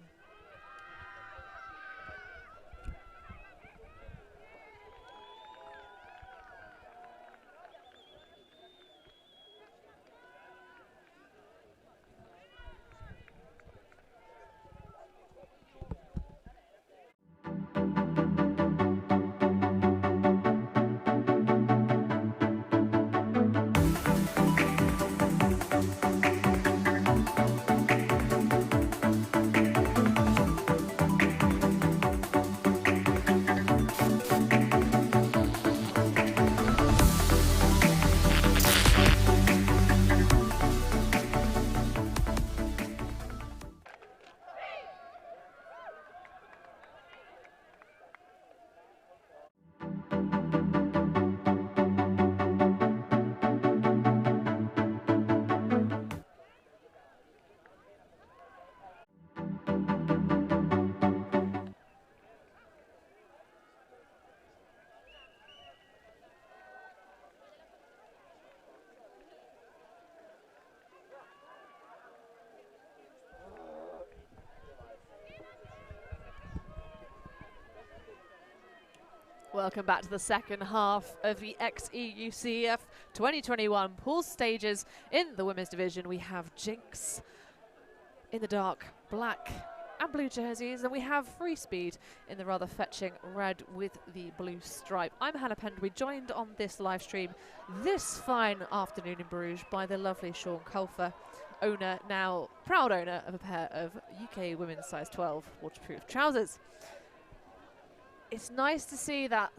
Welcome back to the second half of the xEUCF 2021 pool stages. In the women's division, we have jinX in the dark black and blue jerseys, and we have FreeSpeed in the rather fetching red with the blue stripe. I'm Hannah Pendlebury, joined on this live stream this fine afternoon in Bruges by the lovely Sean Culfer, owner, now proud owner of a pair of UK women's size 12 waterproof trousers. It's nice to see that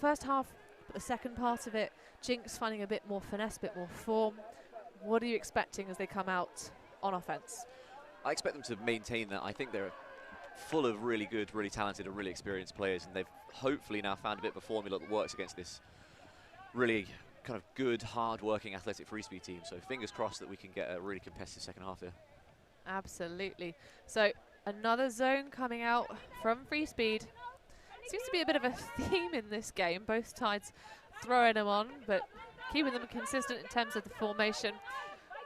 first half, the second part of it, jinX finding a bit more finesse, a bit more form. What are you expecting as they come out on offense? I expect them to maintain that. I think they're full of really good, really talented and really experienced players, and they've hopefully now found a bit of a formula that works against this really kind of good, hard-working, athletic FreeSpeed team. So fingers crossed that we can get a really competitive second half here. Absolutely. So another zone coming out from FreeSpeed. Seems to be a bit of a theme in this game. Both sides throwing them on, but keeping them consistent in terms of the formation,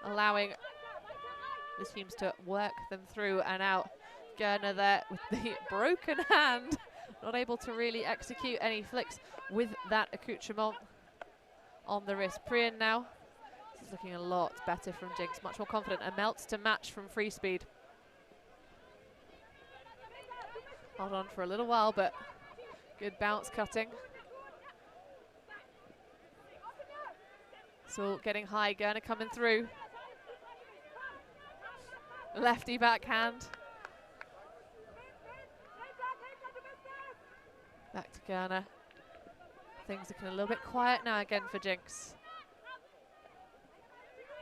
allowing the teams to work them through and out. Gerner there with the broken hand, not able to really execute any flicks with that accoutrement on the wrist. Priyan now, this is looking a lot better from jinX, much more confident, and melts to match from FreeSpeed. Hold on for a little while, but good bounce cutting. So getting high, Gerner coming through. Lefty backhand. Back to Gerner. Things looking a little bit quiet now again for jinX.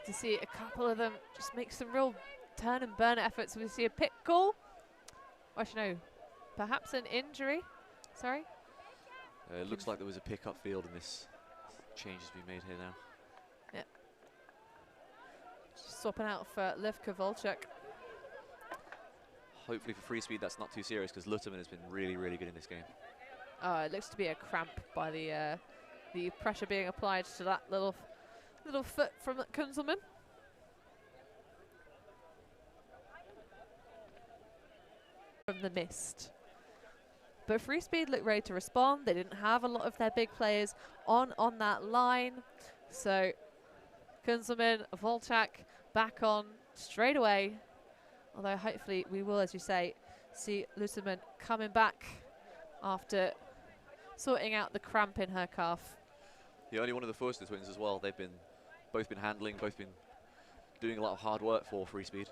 To see a couple of them just make some real turn and burn efforts. We see a pit call. Actually, no, perhaps an injury. Sorry. It looks like there was a pick-up field and this change has been made here now. Yep. Just swapping out for Livka Volchak. Hopefully for FreeSpeed that's not too serious, because Lutterman has been really, really good in this game. It looks to be a cramp by the pressure being applied to that little foot from Kunzelman. From the mist. But FreeSpeed looked ready to respond. They didn't have a lot of their big players on that line. So Kunzelman, Volchak back on straight away. Although hopefully we will, as you say, see Lutterman coming back after sorting out the cramp in her calf. Yeah, only one of the Forster twins as well. They've both been handling, both been doing a lot of hard work for FreeSpeed.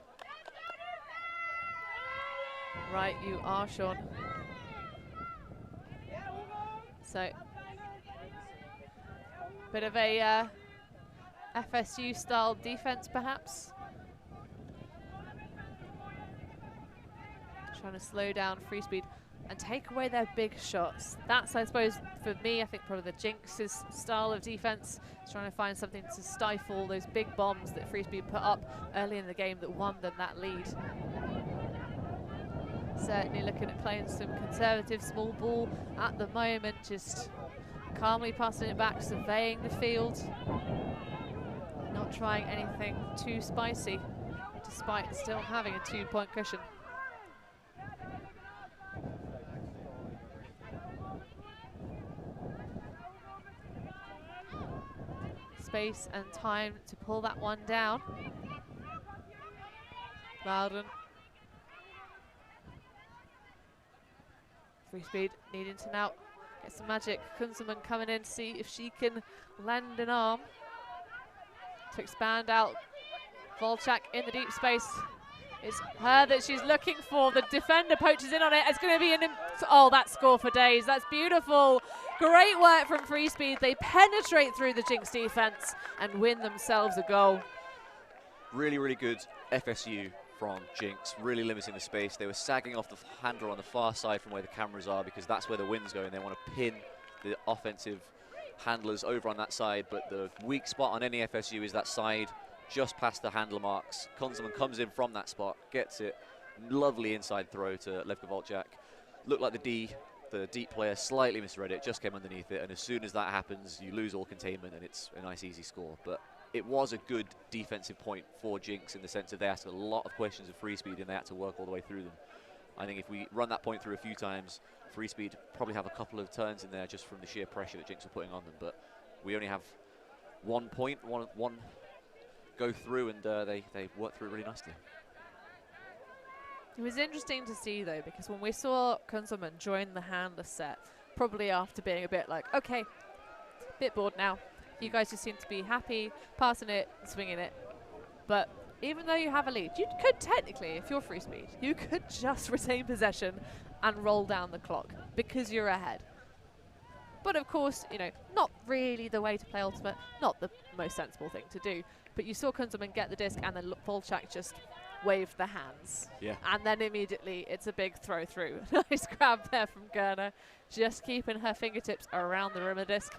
Right, you are, Sean. So, bit of a FSU style defense perhaps. Trying to slow down FreeSpeed and take away their big shots. That's, I suppose, for me, I think probably the jinX's style of defense. Is trying to find something to stifle those big bombs that FreeSpeed put up early in the game that won them that lead. Certainly looking at playing some conservative small ball at the moment, just calmly passing it back, surveying the field. Not trying anything too spicy, despite still having a 2-point cushion. Space and time to pull that one down. Loudon. FreeSpeed needing to now get some magic. Kunzelman coming in to see if she can lend an arm to expand out. Volchak in the deep space. It's her that she's looking for. The defender poaches in on it. It's going to be oh, that score for days. That's beautiful. Great work from FreeSpeed. They penetrate through the jinX defense and win themselves a goal. Really, really good FSU from jinX, really limiting the space. They were sagging off the handle on the far side from where the cameras are, because that's where the wind's going. They want to pin the offensive handlers over on that side, but the weak spot on any FSU is that side just past the handle marks. Kunzelman comes in from that spot, gets it. Lovely inside throw to Livka Volchak. Looked like the deep player slightly misread it, just came underneath it, and as soon as that happens, you lose all containment and it's a nice easy score. But it was a good defensive point for jinX in the sense that they asked a lot of questions of FreeSpeed and they had to work all the way through them. I think if we run that point through a few times, FreeSpeed probably have a couple of turns in there just from the sheer pressure that jinX are putting on them, but we only have 1 point, one go through, and they work through it really nicely. It was interesting to see, though, because when we saw Kunzelman join the handler set, probably after being a bit like, okay, bit bored now. You guys just seem to be happy, passing it, swinging it. But even though you have a lead, you could technically, if you're FreeSpeed, you could just retain possession and roll down the clock because you're ahead. But of course, you know, not really the way to play Ultimate, not the most sensible thing to do. But you saw Kunzelman get the disc and then Volchak just waved the hands. Yeah. And then immediately it's a big throw through. Nice grab there from Gerner, just keeping her fingertips around the rim of the disc.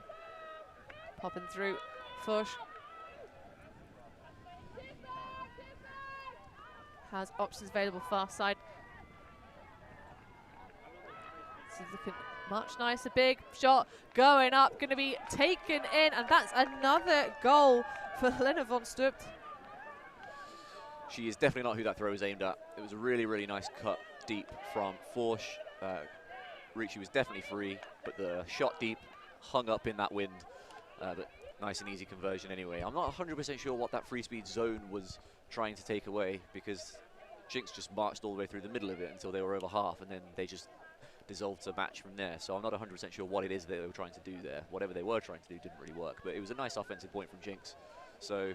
Popping through, Fush. Has options available far side. This is looking much nicer. Big shot going up, going to be taken in, and that's another goal for Lena von Stupt. She is definitely not who that throw was aimed at. It was a really, really nice cut deep from Forsh. Ricci was definitely free, but the shot deep hung up in that wind. But nice and easy conversion anyway. I'm not 100% sure what that FreeSpeed zone was trying to take away, because jinX just marched all the way through the middle of it until they were over half, and then they just dissolved a match from there. So I'm not 100% sure what it is they were trying to do there. Whatever they were trying to do didn't really work, but it was a nice offensive point from jinX. So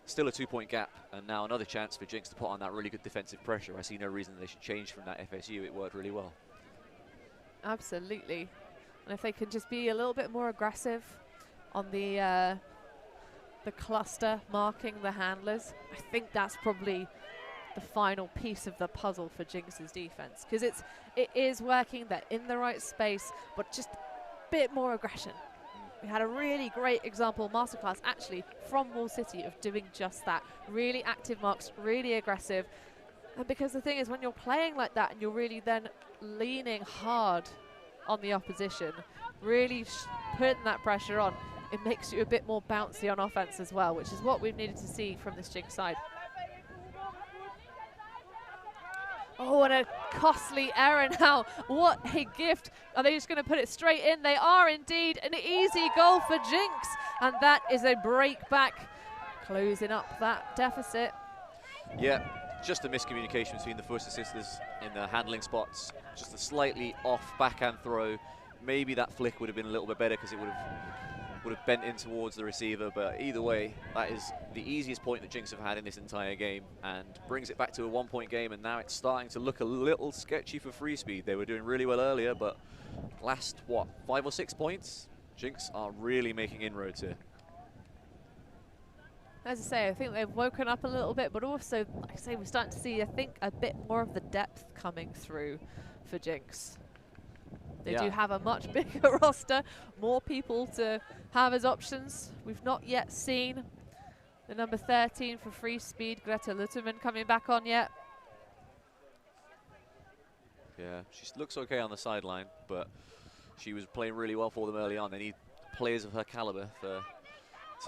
still a 2-point gap, and now another chance for jinX to put on that really good defensive pressure. I see no reason they should change from that FSU. It worked really well. Absolutely. And if they can just be a little bit more aggressive on the cluster, marking the handlers, I think that's probably the final piece of the puzzle for jinX's defense, because it is working. They're in the right space, but just a bit more aggression. We had a really great example, masterclass actually, from Wall City of doing just that. Really active marks, really aggressive. And because the thing is, when you're playing like that and you're really then leaning hard on the opposition, really putting that pressure on, it makes you a bit more bouncy on offense as well, which is what we've needed to see from this jinX side. Oh, and a costly error now. What a gift. Are they just going to put it straight in? They are indeed. An easy goal for jinX. And that is a break back, closing up that deficit. Yeah, just a miscommunication between the Foster sisters in the handling spots. Just a slightly off backhand throw. Maybe that flick would have been a little bit better because it would have bent in towards the receiver, but either way, that is the easiest point that jinX have had in this entire game, and brings it back to a 1-point game, and now it's starting to look a little sketchy for FreeSpeed. They were doing really well earlier, but last, what, 5 or 6 points? jinX are really making inroads here. As I say, I think they've woken up a little bit, but also, like I say, we're starting to see, I think, a bit more of the depth coming through for jinX. They do have a much bigger roster, more people to have as options. We've not yet seen the number 13 for FreeSpeed, Greta Lutterman, coming back on yet. Yeah, she looks okay on the sideline, but she was playing really well for them early on. They need players of her caliber to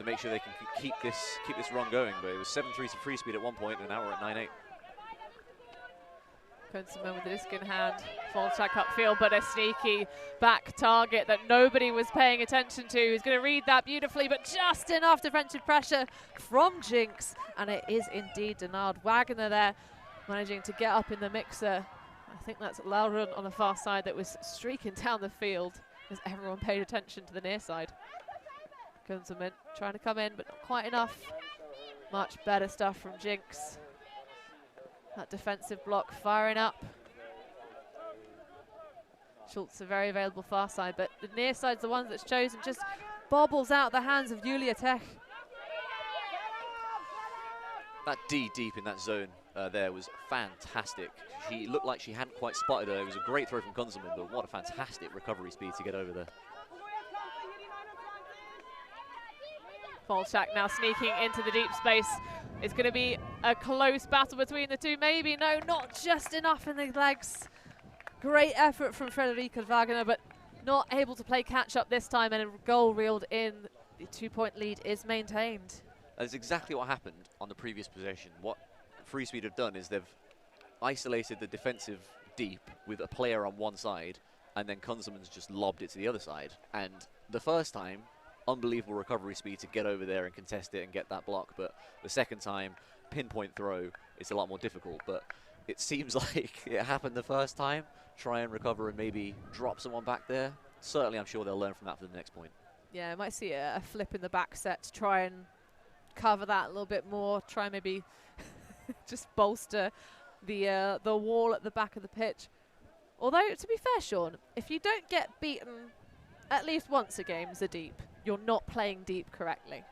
make sure they can keep this run going. But it was 7-3 to FreeSpeed at one point, and now we're at 9-8. Kunzelman with the disc in hand, Volchak upfield, but a sneaky back target that nobody was paying attention to. He's going to read that beautifully, but just enough defensive pressure from jinX, and it is indeed Denard. Wagner there managing to get up in the mixer. I think that's Laurent on the far side that was streaking down the field as everyone paid attention to the near side. Kunzelman trying to come in, but not quite enough. Much better stuff from jinX. That defensive block firing up. Schultz a very available far side, but the near side's the one that's chosen, just bobbles out the hands of Julia Tech. That D deep in that zone there was fantastic. She looked like she hadn't quite spotted her. It was a great throw from Kunzelman, but what a fantastic recovery speed to get over there. Volchak now sneaking into the deep space. It's going to be a close battle between the two. Maybe, no, not just enough in the legs. Great effort from Frederica Wagner, but not able to play catch up this time, and a goal reeled in. The 2-point lead is maintained. That's exactly what happened on the previous possession. What FreeSpeed have done is they've isolated the defensive deep with a player on one side, and then Kunzelman's just lobbed it to the other side. And the first time, unbelievable recovery speed to get over there and contest it and get that block. But the second time, pinpoint throw, it's a lot more difficult. But it seems like it happened the first time. Try and recover and maybe drop someone back there. Certainly, I'm sure they'll learn from that for the next point. Yeah, I might see a flip in the back set to try and cover that a little bit more. Try and maybe just bolster the wall at the back of the pitch. Although, to be fair, Sean, if you don't get beaten at least once a game, Zadeep, you're not playing deep correctly.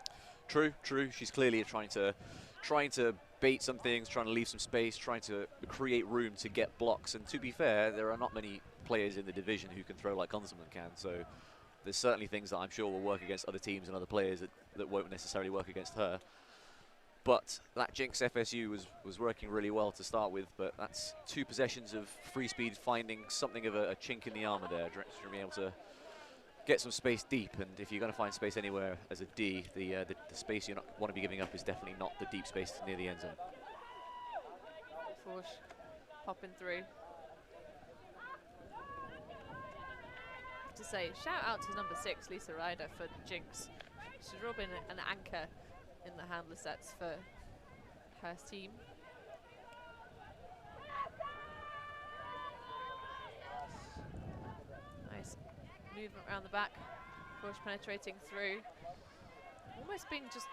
True, true. She's clearly trying to bait some things, trying to leave some space, trying to create room to get blocks. And to be fair, there are not many players in the division who can throw like Kunzelman can. So there's certainly things that I'm sure will work against other teams and other players that won't necessarily work against her. But that jinx FSU was working really well to start with, but that's 2 possessions of FreeSpeed finding something of a chink in the armour there, to be able to get some space deep. And if you're going to find space anywhere as a D, the space you want to be giving up is definitely not the deep space near the end zone. Forsh popping through. To say, shout out to number 6, Lisa Ryder, for jinx. She's really been an anchor in the handler sets for her team. Nice movement around the back. Push penetrating through. Almost being just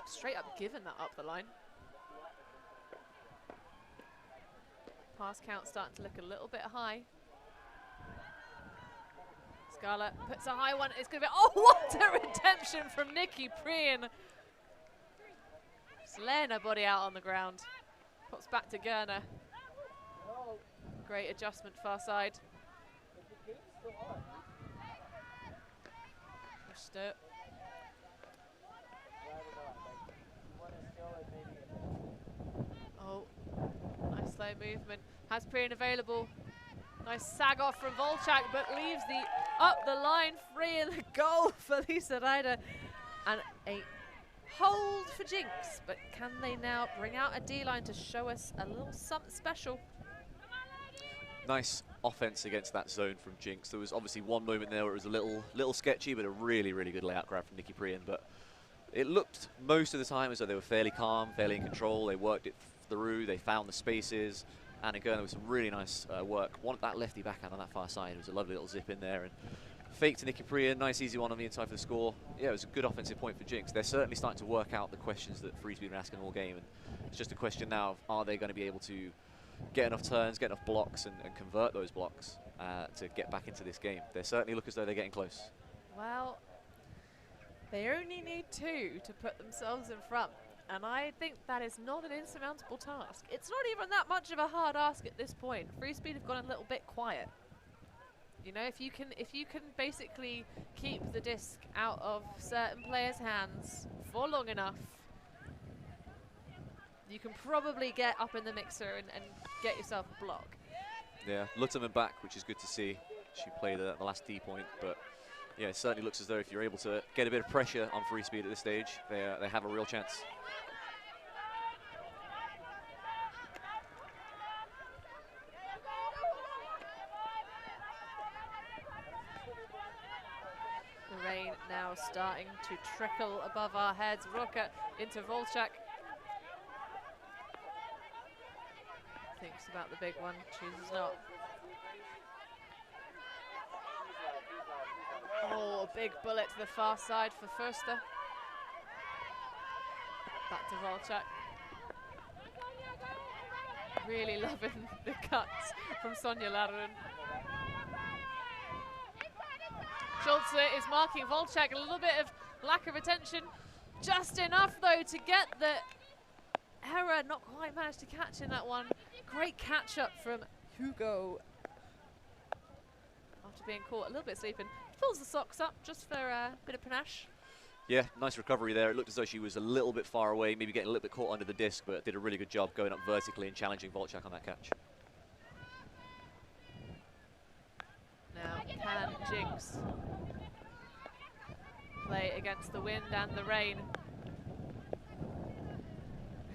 straight up given that up the line. Pass count starting to look a little bit high. Scarlett puts a high one. It's going to be, oh, what a redemption from Nikki Prien. Just laying her body out on the ground. Pops back to Gerner. Great adjustment far side. Pushed it. Oh, nice slow movement. Has Prien available. Nice sag off from Volchak, but leaves the up the line free in the goal for Lisa Ryder. And a hold for Jinx, but can they now bring out a D-line to show us a little something special? Nice offense against that zone from Jinx. There was obviously one moment there where it was a little sketchy, but a really, really good layout grab from Nikki Prien. But it looked most of the time as though they were fairly calm, fairly in control. They worked it through, they found the spaces. And again, there was some really nice work. That lefty backhand on that far side. It was a lovely little zip in there. And fake to Nikki Prien, nice easy one on the inside for the score. Yeah, it was a good offensive point for Jinx. They're certainly starting to work out the questions that FreeSpeed are asking all game. And it's just a question now of, are they going to be able to get enough turns, get enough blocks, and convert those blocks to get back into this game? They certainly look as though they're getting close. Well, they only need 2 to put themselves in front. And I think that is not an insurmountable task. It's not even that much of a hard ask at this point. FreeSpeed have gone a little bit quiet. You know, if you can basically keep the disc out of certain players' hands for long enough, you can probably get up in the mixer and get yourself a block. Yeah, Lutterman back, which is good to see. She played at the last D point, but yeah, it certainly looks as though if you're able to get a bit of pressure on FreeSpeed at this stage, they have a real chance. The rain now starting to trickle above our heads. Roka into Volchak. Thinks about the big one, chooses not. Oh, a big bullet to the far side for Förster. Back to Volchak. Really loving the cuts from Sonja Larren. Schulze is marking Volchak, a little bit of lack of attention. Just enough though to get the error, not quite managed to catch in that one. Great catch up from Hugo. After being caught a little bit sleeping. Pulls the socks up just for a bit of panache. Yeah, nice recovery there. It looked as though she was a little bit far away, maybe getting a little bit caught under the disc, but did a really good job going up vertically and challenging Volchak on that catch. Now, Can Jinx play against the wind and the rain?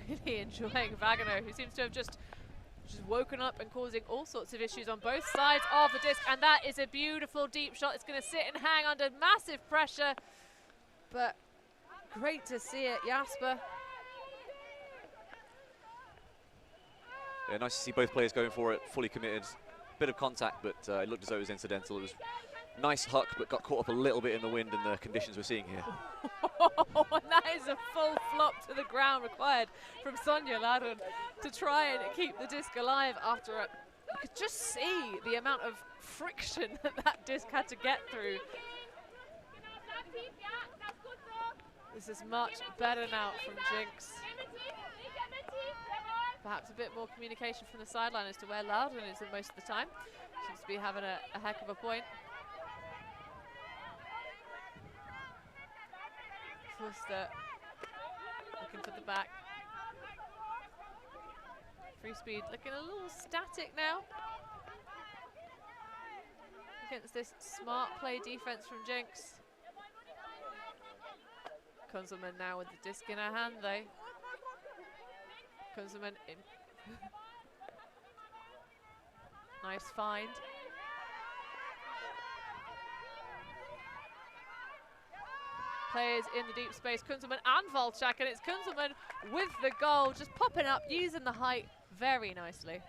Really enjoying Wagner, who seems to have just which has woken up and causing all sorts of issues on both sides of the disc. And that is a beautiful deep shot. It's going to sit and hang under massive pressure, but great to see it, Jasper. Yeah, nice to see both players going for it, fully committed. Bit of contact, but it looked as though it was incidental. It was nice huck, but got caught up a little bit in the wind and the conditions we're seeing here. And that is a full flop to the ground required from Sonia Ladun to try and keep the disc alive after it. You could just see the amount of friction that that disc had to get through. This is much better now from jinX. Perhaps a bit more communication from the sideline as to where Loudon is in most of the time. Seems to be having a heck of a point. Foster looking for the back. FreeSpeed looking a little static now against this smart play defense from jinX. Kunzelman now with the disc in her hand though. Kunzelman in. Nice find. Players in the deep space, Kunzelman and Volchak, and it's Kunzelman with the goal, just popping up, using the height very nicely.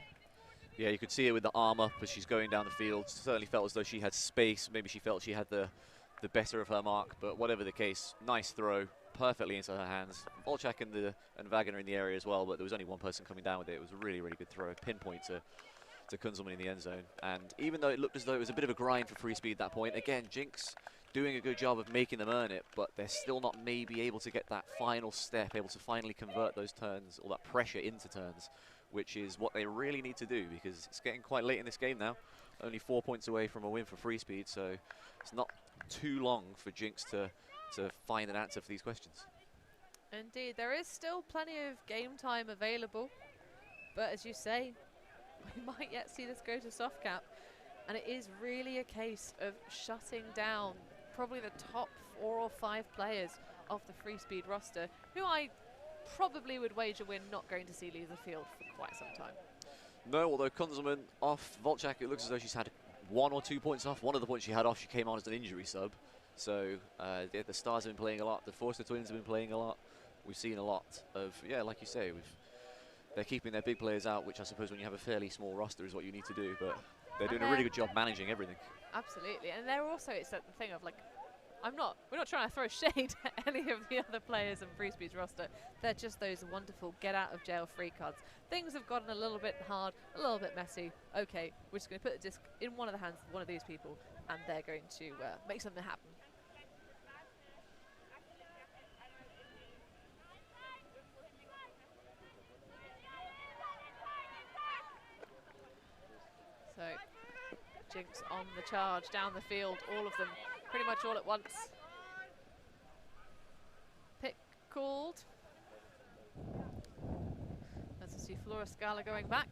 Yeah, you could see it with the arm up as she's going down the field. Certainly felt as though she had space. Maybe she felt she had the better of her mark, but whatever the case, nice throw, perfectly into her hands. Volchak and Wagner in the area as well, but there was only one person coming down with it. It was a really, really good throw, pinpoint to Kunzelman in the end zone. And even though it looked as though it was a bit of a grind for FreeSpeed at that point, again, jinX doing a good job of making them earn it, but they're still not maybe able to get that final step, able to finally convert those turns or that pressure into turns, which is what they really need to do, because it's getting quite late in this game now. Only 4 points away from a win for FreeSpeed, so it's not too long for jinX to find an answer for these questions. Indeed, there is still plenty of game time available, but as you say, we might yet see this go to soft cap, and it is really a case of shutting down probably the top 4 or 5 players of the FreeSpeed roster, who I probably would wager we're not going to see leave the field for quite some time. No, although Kunzelman off, Volchak, it looks as though she's had 1 or 2 points off. One of the points she had off, she came on as an injury sub. So yeah, the Stars have been playing a lot, the Forster twins have been playing a lot. We've seen a lot of, yeah, like you say, they're keeping their big players out, which I suppose when you have a fairly small roster is what you need to do, but they're doing a really good job managing everything. Absolutely, and they're also, it's that thing of like, we're not trying to throw shade at any of the other players in FreeSpeed's roster. They're just those wonderful get out of jail free cards. Things have gotten a little bit hard, a little bit messy. Okay, we're just going to put the disc in one of the hands of one of these people, and they're going to make something happen. So, jinX on the charge, down the field, all of them, pretty much all at once. Pick called. As we see Flora Scala going back.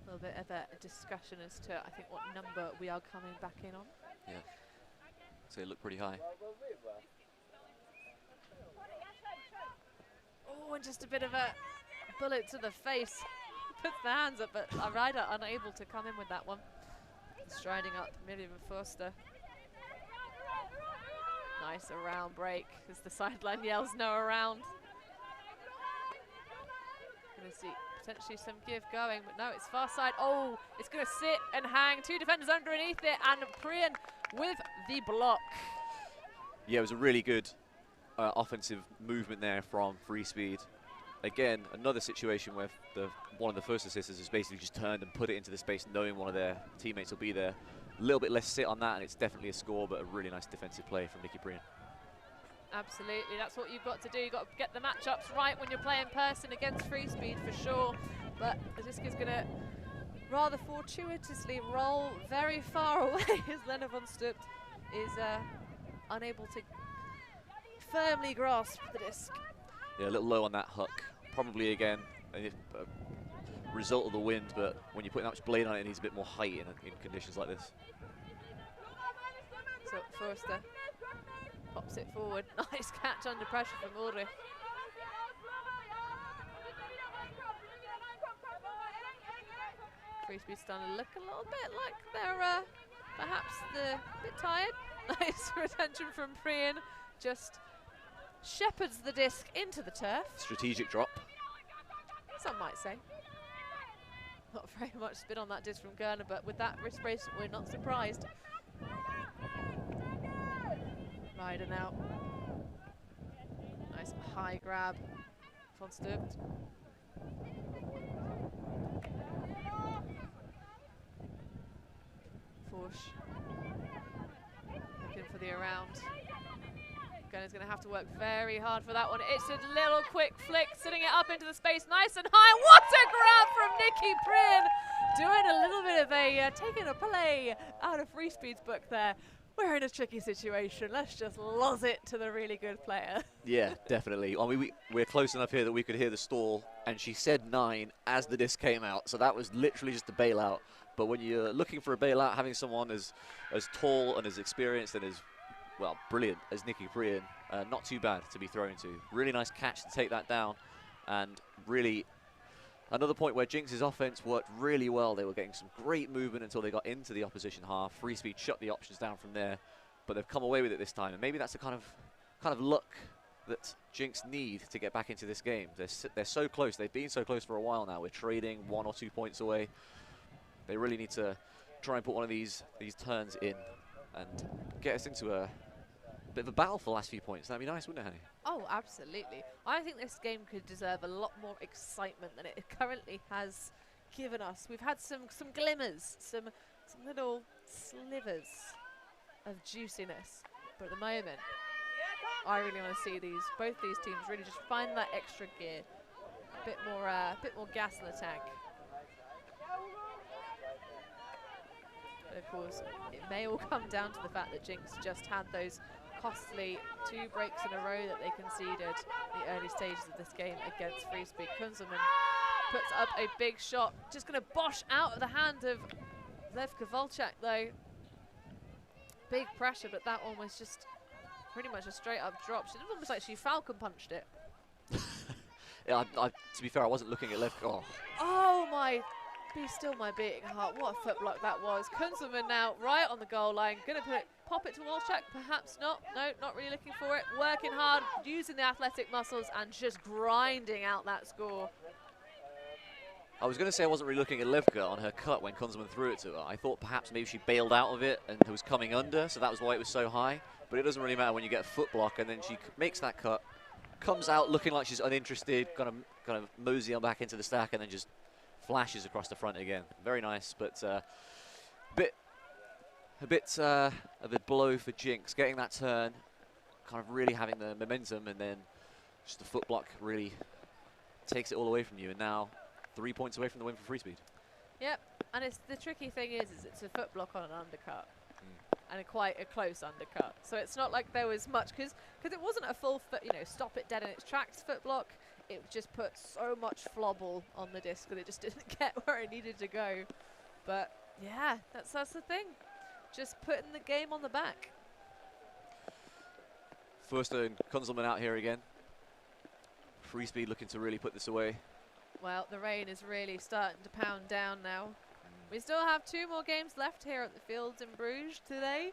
A little bit of a discussion as to, I think, what number we are coming back in on. Yeah. So they look pretty high. Oh, and just a bit of a bullet to the face. Puts the hands up, but a rider unable to come in with that one. Striding up Miriam Foster. Nice around break as the sideline yells no around. Gonna see potentially some give going, but no, it's far side. Oh, it's gonna sit and hang. 2 defenders underneath it, and Priyan with the block. Yeah, it was a really good offensive movement there from FreeSpeed. Again, another situation where one of the first assisters has basically just turned and put it into the space, knowing one of their teammates will be there. A little bit less sit on that, and it's definitely a score, but a really nice defensive play from Nikki Priyan. Absolutely, that's what you've got to do. You've got to get the matchups right when you're playing person against FreeSpeed for sure. But the disc is going to rather fortuitously roll very far away as Lena von Stupt is unable to firmly grasp the disc. Yeah, a little low on that hook. Probably again a result of the wind, but when you put that much blade on it, it needs a bit more height in conditions like this. So Forster pops it forward. Nice catch under pressure from Ulrich. FreeSpeed starting to look a little bit like they're perhaps a bit tired. Nice retention from Priyan. Just shepherds the disc into the turf. Strategic drop. Some might say. Not very much spin on that disc from Gerner, but with that wrist brace, we're not surprised. Ryder now. Nice high grab. Von Stubt. Forsch. Looking for the around. Gerner's going to have to work very hard for that one. It's a little quick flick, sitting it up into the space, nice and high. What a grab from Nikki Priyan! Doing a little bit of a, taking a play out of FreeSpeed's book there. We're in a tricky situation. Let's just loz it to the really good player. Yeah, definitely. I mean, we're close enough here that we could hear the stall, and she said 9 as the disc came out, so that was literally just a bailout. But when you're looking for a bailout, having someone as tall and as experienced and as, well, brilliant as Nikki Priyan, not too bad to be thrown to. Really nice catch to take that down, and really another point where jinx's offense worked really well. They were getting some great movement until they got into the opposition half. FreeSpeed shut the options down from there, but they've come away with it this time, and maybe that's the kind of luck that jinx need to get back into this game. They're so close. They've been so close for a while now. We're trading 1 or 2 points away. They really need to try and put one of these turns in and get us into a bit of a battle for the last few points. That'd be nice, wouldn't it, Honey? Oh, absolutely. I think this game could deserve a lot more excitement than it currently has given us. We've had some glimmers, some little slivers of juiciness, but at the moment, I really want to see both these teams really just find that extra gear, a bit more gas in the tank. But of course, it may all come down to the fact that jinx just had those costly 2 breaks in a row that they conceded in the early stages of this game against FreeSpeed. Kunzelman puts up a big shot, just going to bosh out of the hand of Lev Kovalchuk though. Big pressure, but that one was just pretty much a straight up drop. She did almost like she Falcon punched it. Yeah, to be fair, I wasn't looking at Lev. Oh my, be still my beating heart. What a foot block that was. Kunzelman now right on the goal line, going to pop it to Walczak, perhaps not. No, not really looking for it. Working hard, using the athletic muscles and just grinding out that score. I was going to say I wasn't really looking at Levka on her cut when Kunzelman threw it to her. I thought perhaps maybe she bailed out of it and was coming under, so that was why it was so high. But it doesn't really matter when you get a foot block and then she makes that cut, comes out looking like she's uninterested, kind of mosey on back into the stack and then just flashes across the front again. Very nice, but a bit of a blow for jinx, getting that turn, kind of really having the momentum, and then just the foot block really takes it all away from you. And now 3 points away from the win for FreeSpeed. Yep, and the tricky thing is it's a foot block on an undercut, and quite a close undercut. So it's not like there was much, because it wasn't a full foot, stop it dead in its tracks foot block. It just put so much flobble on the disc that it just didn't get where it needed to go. But yeah, that's the thing. Just putting the game on the back. Forster and Kunzelman out here again. FreeSpeed looking to really put this away. Well, the rain is really starting to pound down now. We still have 2 more games left here at the fields in Bruges today.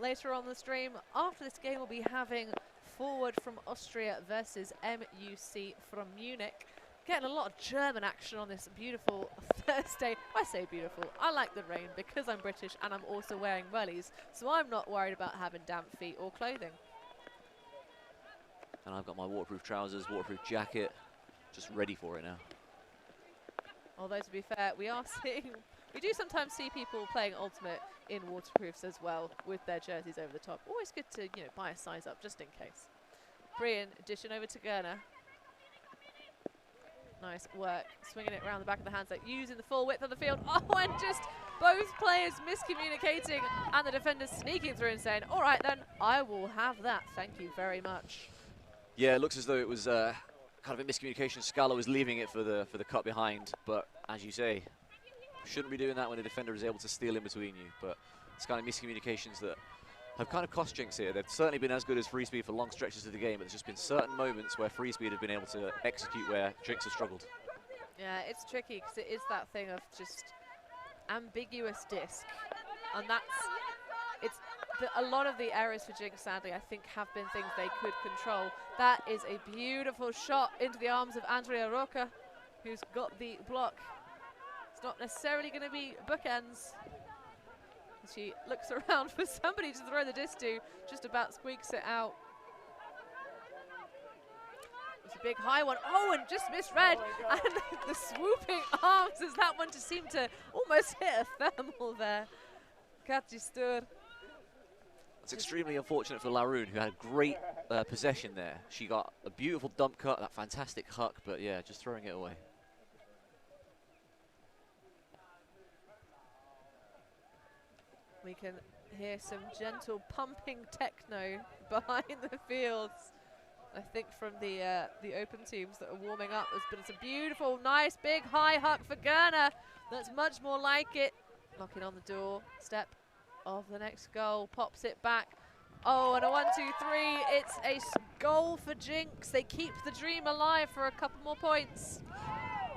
Later on the stream, after this game, we'll be having Forward from Austria versus MUC from Munich. Getting a lot of German action on this beautiful Thursday. I say beautiful, I like the rain because I'm British and I'm also wearing wellies, so I'm not worried about having damp feet or clothing. And I've got my waterproof trousers, waterproof jacket, just ready for it now. Although to be fair, we do sometimes see people playing Ultimate in waterproofs as well with their jerseys over the top. Always good to, buy a size up just in case. Brian, addition over to Gerner. Nice work, swinging it around the back of the hands, using the full width of the field. Oh, and just both players miscommunicating and the defenders sneaking through and saying, all right then, I will have that, thank you very much. Yeah, it looks as though it was kind of a miscommunication. Scala was leaving it for the cut behind, but as you say, shouldn't be doing that when a defender is able to steal in between you. But it's kind of miscommunications that have kind of cost Jinx here. They've certainly been as good as FreeSpeed for long stretches of the game, but there's just been certain moments where FreeSpeed have been able to execute where Jinx has struggled. Yeah, it's tricky because it is that thing of just ambiguous disc, and a lot of the errors for Jinx, sadly, I think have been things they could control. That is a beautiful shot into the arms of Andrea Roca, who's got the block. It's not necessarily going to be bookends. She looks around for somebody to throw the disc to, just about squeaks it out. It's a big high one. Oh, and just misread. And the swooping arms as that one just seemed to almost hit a thermal there. Katsistur. It's extremely unfortunate for Laroon, who had great possession there. She got a beautiful dump cut, that fantastic huck, but yeah, just throwing it away. We can hear some gentle pumping techno behind the fields. I think from the open teams that are warming up, but it's a beautiful, nice, big, high huck for Gerner. That's much more like it. Knocking on the door, step of the next goal, pops it back. Oh, and a 1, 2, 3. It's a goal for Jinx. They keep the dream alive for a couple more points.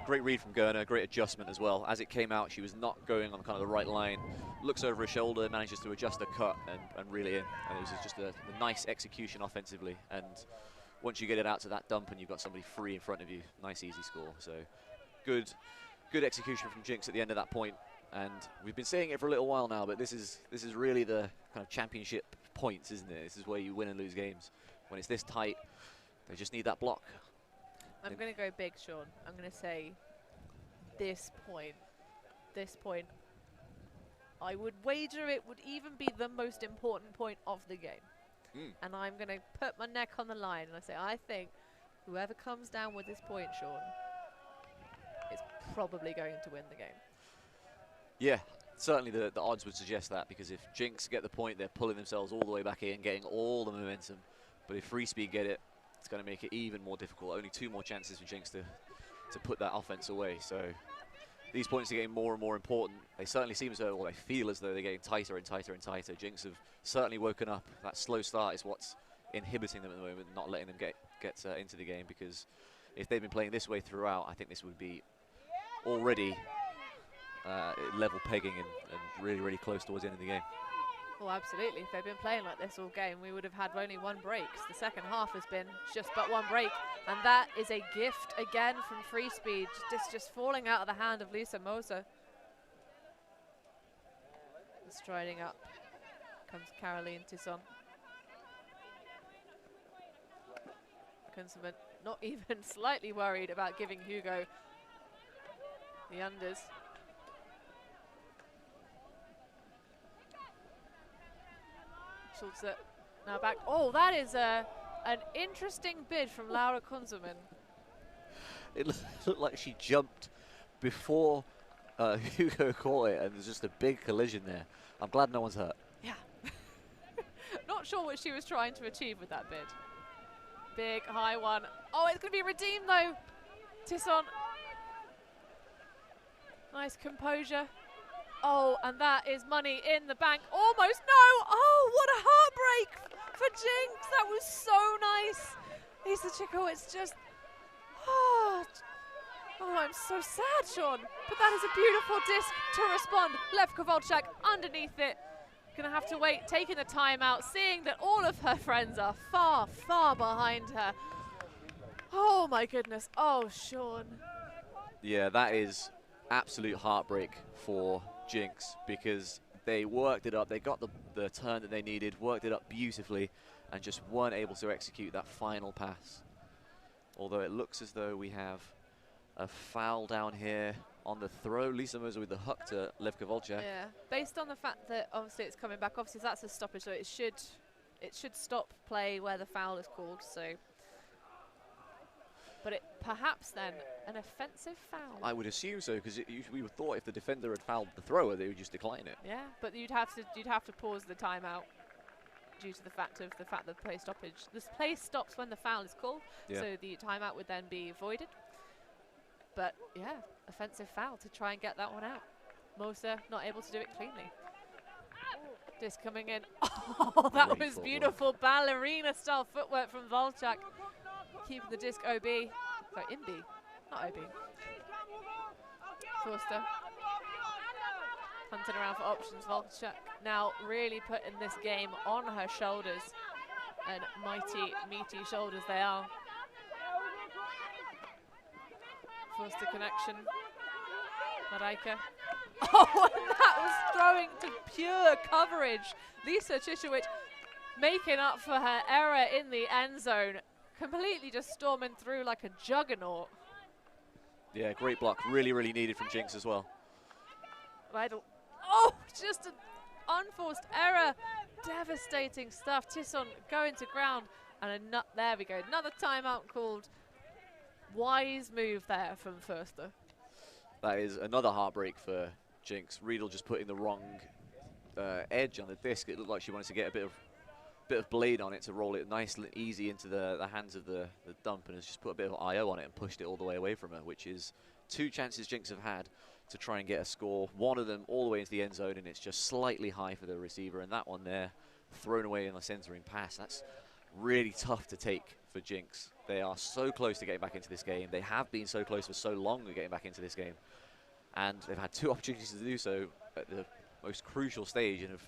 Great read from Gerner, great adjustment as well. As it came out, she was not going on kind of the right line. Looks over her shoulder, manages to adjust her cut and reel it in. And it was just a nice execution offensively. And once you get it out to that dump and you've got somebody free in front of you, nice easy score. So good execution from Jinx at the end of that point. And we've been saying it for a little while now, but this is really the kind of championship points, isn't it? This is where you win and lose games. When it's this tight, they just need that block. I'm going to go big, Sean. I'm going to say this point, I would wager it would even be the most important point of the game. And I'm going to put my neck on the line and I say, I think whoever comes down with this point, Sean, is probably going to win the game. Yeah, certainly the odds would suggest that, because if Jinx get the point, they're pulling themselves all the way back in, getting all the momentum. But if FreeSpeed get it, it's going to make it even more difficult. Only 2 more chances for Jinx to put that offense away. So these points are getting more and more important. They certainly seem as though, or they feel as though they're getting tighter and tighter and tighter. Jinx have certainly woken up. That slow start is what's inhibiting them at the moment, not letting them get into the game, because if they've been playing this way throughout, I think this would be already level pegging and really, really close towards the end of the game. Oh, absolutely. If they've been playing like this all game, we would have had only 1 break. The second half has been just but 1 break. And that is a gift again from FreeSpeed. Just falling out of the hand of Lisa Moser. Striding up comes Caroline Tisson. Kunzelman not even slightly worried about giving Hugo the unders. Schulze now back. Oh, that is an interesting bid from Laura Kunzelman. It looked like she jumped before Hugo caught it, and there's just a big collision there. I'm glad no one's hurt. Yeah. Not sure what she was trying to achieve with that bid. Big, high one. Oh, it's going to be redeemed, though. Tisson. Nice composure. Oh, and that is money in the bank. Almost. No! Oh, what a heartbreak for Jinx. That was so nice. Lisa Chico, it's just... Oh, I'm so sad, Sean. But that is a beautiful disc to respond. Lev Kovalchuk underneath it. Gonna have to wait, taking the timeout, seeing that all of her friends are far, far behind her. Oh my goodness. Oh, Sean. Yeah, that is absolute heartbreak for Jinx, because they worked it up. They got the turn that they needed, worked it up beautifully, and just weren't able to execute that final pass. Although it looks as though we have a foul down here on the throw. Lisa Moser with the huck to Lev Kovalchuk. Yeah, based on the fact that obviously it's coming back, obviously that's a stoppage, so it should stop play where the foul is called. So, but it perhaps then an offensive foul. I would assume so, because we would thought if the defender had fouled the thrower, they would just decline it. Yeah, but you'd have to pause the timeout due to the fact that play stoppage. This play stops when the foul is called, yeah. So the timeout would then be voided. But yeah, offensive foul to try and get that one out. Moser not able to do it cleanly. Disc coming in. Oh, that Great was footwork. beautiful ballerina-style footwork from Volchak. Keeping the disc OB. Sorry, in B, not OB. Forster. Hunting around for options. Volchak now really putting this game on her shoulders. And mighty, meaty shoulders they are. Forster connection. Maraika. Oh, and that was throwing to pure coverage. Lisa Chisowicz making up for her error in the end zone. Completely just storming through like a juggernaut. Yeah, great block. Really, really needed from jinX as well. Riddle. Oh, just an unforced error. Devastating stuff. Tisson going to ground. And there we go. Another timeout called. Wise move there from Forster. That is another heartbreak for jinX. Riedel just putting the wrong edge on the disc. It looked like she wanted to get a bit of blade on it to roll it nice and easy into the hands of the dump, and has just put a bit of IO on it and pushed it all the way away from her, which is 2 chances jinX have had to try and get a score. One of them all the way into the end zone, and it's just slightly high for the receiver, and that one there thrown away in the centering pass. That's really tough to take for jinX. They are so close to getting back into this game. They have been so close for so long to getting back into this game. And they've had 2 opportunities to do so at the most crucial stage and have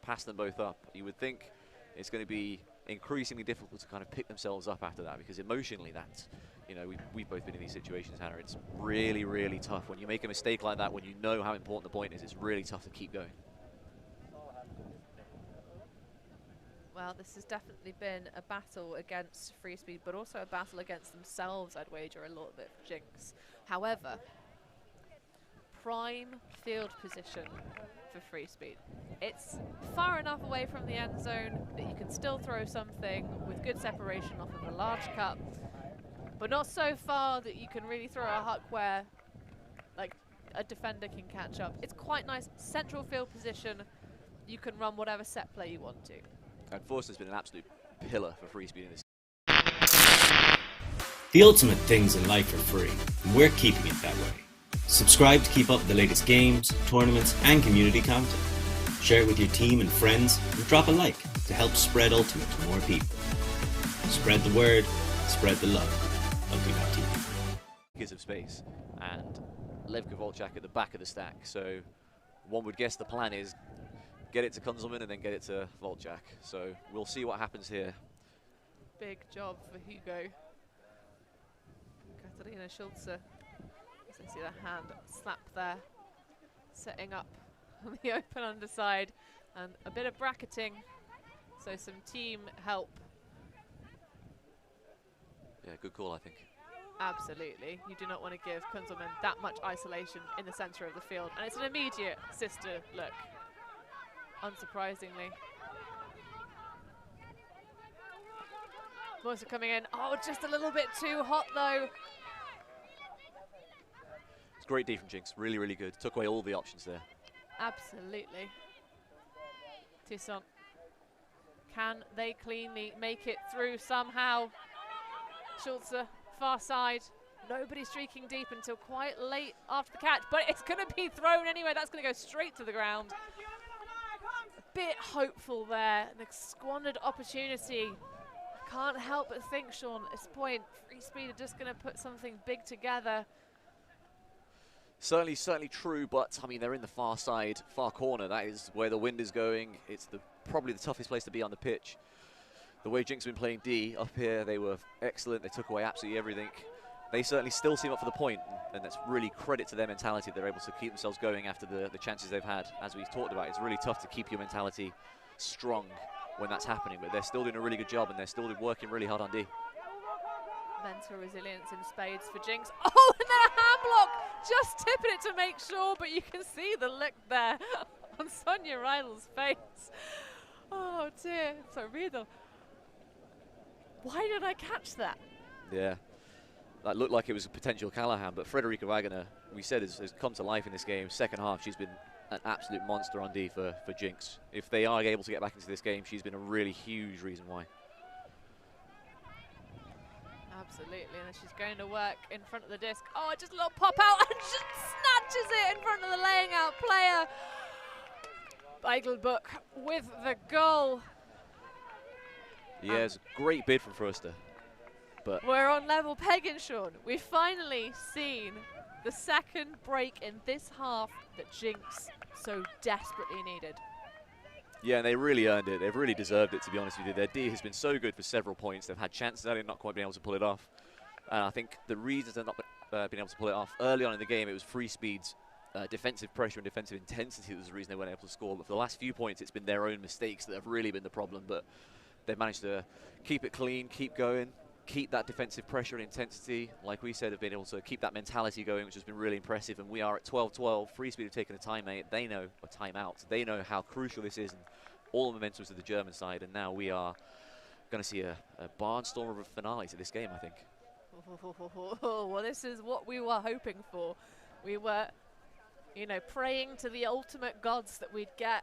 passed them both up. You would think it's going to be increasingly difficult to kind of pick themselves up after that, because emotionally that's, you know, we've both been in these situations, Hannah. It's really, really tough. When you make a mistake like that, when you know how important the point is, it's really tough to keep going. Well, this has definitely been a battle against FreeSpeed, but also a battle against themselves, I'd wager a little bit for jinX. However, prime field position for FreeSpeed. It's far enough away from the end zone that you can still throw something with good separation off of a large cup, but not so far that you can really throw a huck where like a defender can catch up. It's quite nice central field position. You can run whatever set play you want to. And Forster's been an absolute pillar for FreeSpeed in this. The ultimate things in life are free, and we're keeping it that way. Subscribe to keep up with the latest games, tournaments, and community content. Share it with your team and friends, and drop a like to help spread Ultimate to more people. Spread the word, spread the love. ulti.TV. Gives of space, and Levka Volchak at the back of the stack. So one would guess the plan is get it to Kunzelman and then get it to Volchak. So we'll see what happens here. Big job for Hugo. Katarina Schulze. As I see the hand slap there, setting up on the open underside, and a bit of bracketing, so some team help. Yeah, good call, I think. Absolutely. You do not want to give Kunzelman that much isolation in the center of the field, and it's an immediate sister look, unsurprisingly. Moisa coming in. Oh, just a little bit too hot though. It's great D from jinX, really, really good. Took away all the options there. Absolutely. Tisson. Can they cleanly make it through somehow? Schulze, far side. Nobody streaking deep until quite late after the catch, but it's going to be thrown anyway. That's going to go straight to the ground. A bit hopeful there, an squandered opportunity. I can't help but think, Sean, at this point, FreeSpeed are just going to put something big together. Certainly true, but I mean, they're in the far side, far corner. That is where the wind is going. It's probably the toughest place to be on the pitch. The way jinX have been playing D up here, they were excellent. They took away absolutely everything. They certainly still seem up for the point, and that's really credit to their mentality. They're able to keep themselves going after the chances they've had. As we've talked about, it's really tough to keep your mentality strong when that's happening, but they're still doing a really good job, and they're still working really hard on D. Mental resilience in spades for jinX. Oh, and then a hand block! Just tipping it to make sure, but you can see the look there on Sonia Rydell's face. Oh dear. So Riedel, why did I catch that? Yeah, that looked like it was a potential Callahan, but Frederica Wagner, we said, has come to life in this game. Second half, she's been an absolute monster on D for jinX. If they are able to get back into this game, she's been a really huge reason why. Absolutely, and she's going to work in front of the disc. Oh, just a little pop out and just snatches it in front of the laying out player. Beigelbook with the goal. Yeah, it's a great bid from Forster. But we're on level pegging, Sean. We've finally seen the second break in this half that jinx so desperately needed. Yeah, and they really earned it. They've really deserved it, to be honest with you. Their D has been so good for several points. They've had chances at it, not quite been able to pull it off. And I think the reasons they've not been able to pull it off early on in the game, it was FreeSpeed's defensive pressure and defensive intensity that was the reason they weren't able to score. But for the last few points, it's been their own mistakes that have really been the problem. But they've managed to keep it clean, keep going, keep that defensive pressure and intensity. Like we said, have been able to keep that mentality going, which has been really impressive. And we are at 12-12. FreeSpeed have taken a timeout. They know, or timeout. They know how crucial this is, and all the momentum to the German side. And now we are going to see a barnstorm of a finale to this game, I think. Well, this is what we were hoping for. We were, you know, praying to the ultimate gods that we'd get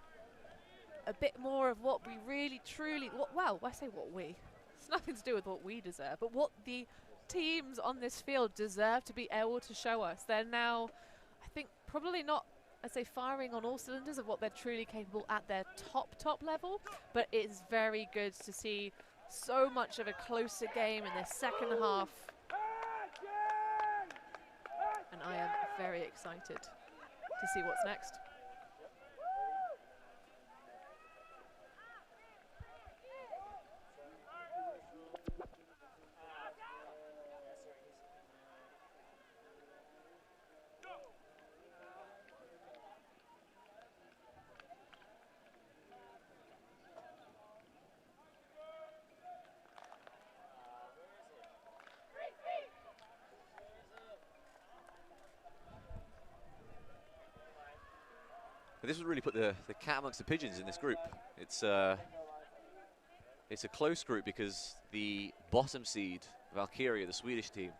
a bit more of what we really, truly, well, I say what we. It's nothing to do with what we deserve, but what the teams on this field deserve to be able to show us. They're now, I think, probably not, I'd say, firing on all cylinders of what they're truly capable at their top level, but it's very good to see so much of a closer game in the second half. And I am very excited to see what's next. This would really put the cat amongst the pigeons in this group. It's a close group because the bottom seed, Valkyria, the Swedish team,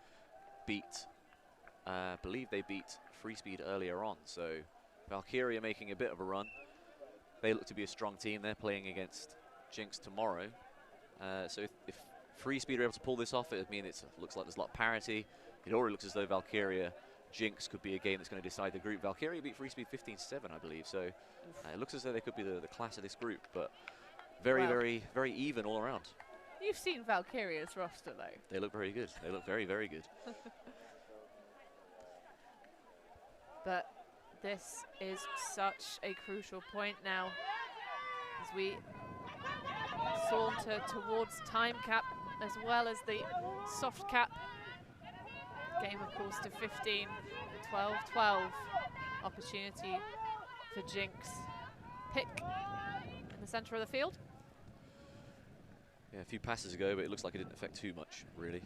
I believe they beat FreeSpeed earlier on. So Valkyria making a bit of a run. They look to be a strong team. They're playing against jinX tomorrow. So if FreeSpeed are able to pull this off, it would mean it looks like there's a lot of parity. It already looks as though Valkyria jinX could be a game that's going to decide the group. Valkyria beat FreeSpeed 15-7, I believe. So it looks as though they could be the class of this group, but very even all around. You've seen Valkyria's roster, though. They look very good. They look very, very good. But this is such a crucial point now as we saunter towards time cap as well as the soft cap. Game, of course, to 15, 12-12 opportunity for jinX. Pick in the center of the field. Yeah, a few passes ago, but it looks like it didn't affect too much, really.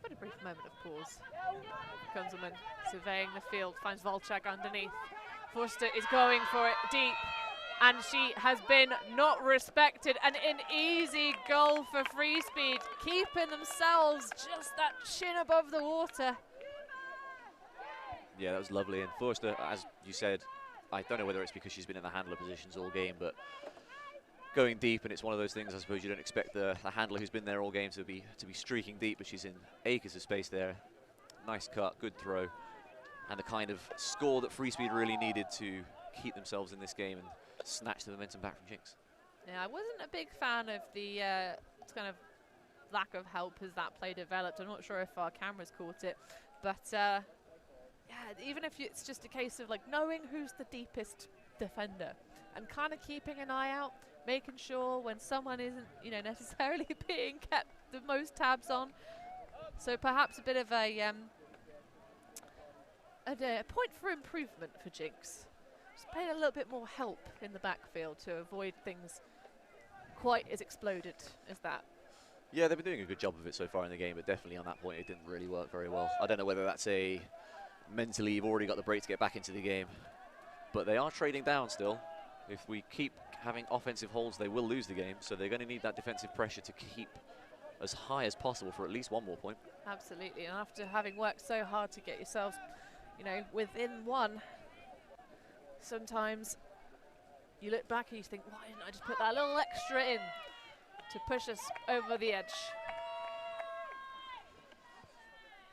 But a brief moment of pause. Kunzelman surveying the field, finds Volchak underneath. Forster is going for it deep, and she has been not respected. And an easy goal for FreeSpeed, keeping themselves just that chin above the water. Yeah, that was lovely. And Forster, as you said, I don't know whether it's because she's been in the handler positions all game, but going deep, and it's one of those things I suppose you don't expect the handler who's been there all game to be streaking deep, but she's in acres of space there. Nice cut, good throw, and the kind of score that FreeSpeed really needed to keep themselves in this game and snatch the momentum back from jinX. Yeah, I wasn't a big fan of the kind of lack of help as that play developed. I'm not sure if our cameras caught it, but yeah, even if it's just a case of like knowing who's the deepest defender and kind of keeping an eye out, making sure when someone isn't, you know, necessarily being kept the most tabs on. So perhaps a bit of a point for improvement for jinX. Just playing a little bit more help in the backfield to avoid things quite as exploded as that. Yeah, they've been doing a good job of it so far in the game, but definitely on that point it didn't really work very well. I don't know whether that's a mentally you've already got the break to get back into the game, but they are trading down still. If we keep having offensive holds, they will lose the game, so they're going to need that defensive pressure to keep as high as possible for at least one more point. Absolutely, and after having worked so hard to get yourselves, you know, within one, sometimes you look back and you think, why didn't I just put that little extra in to push us over the edge?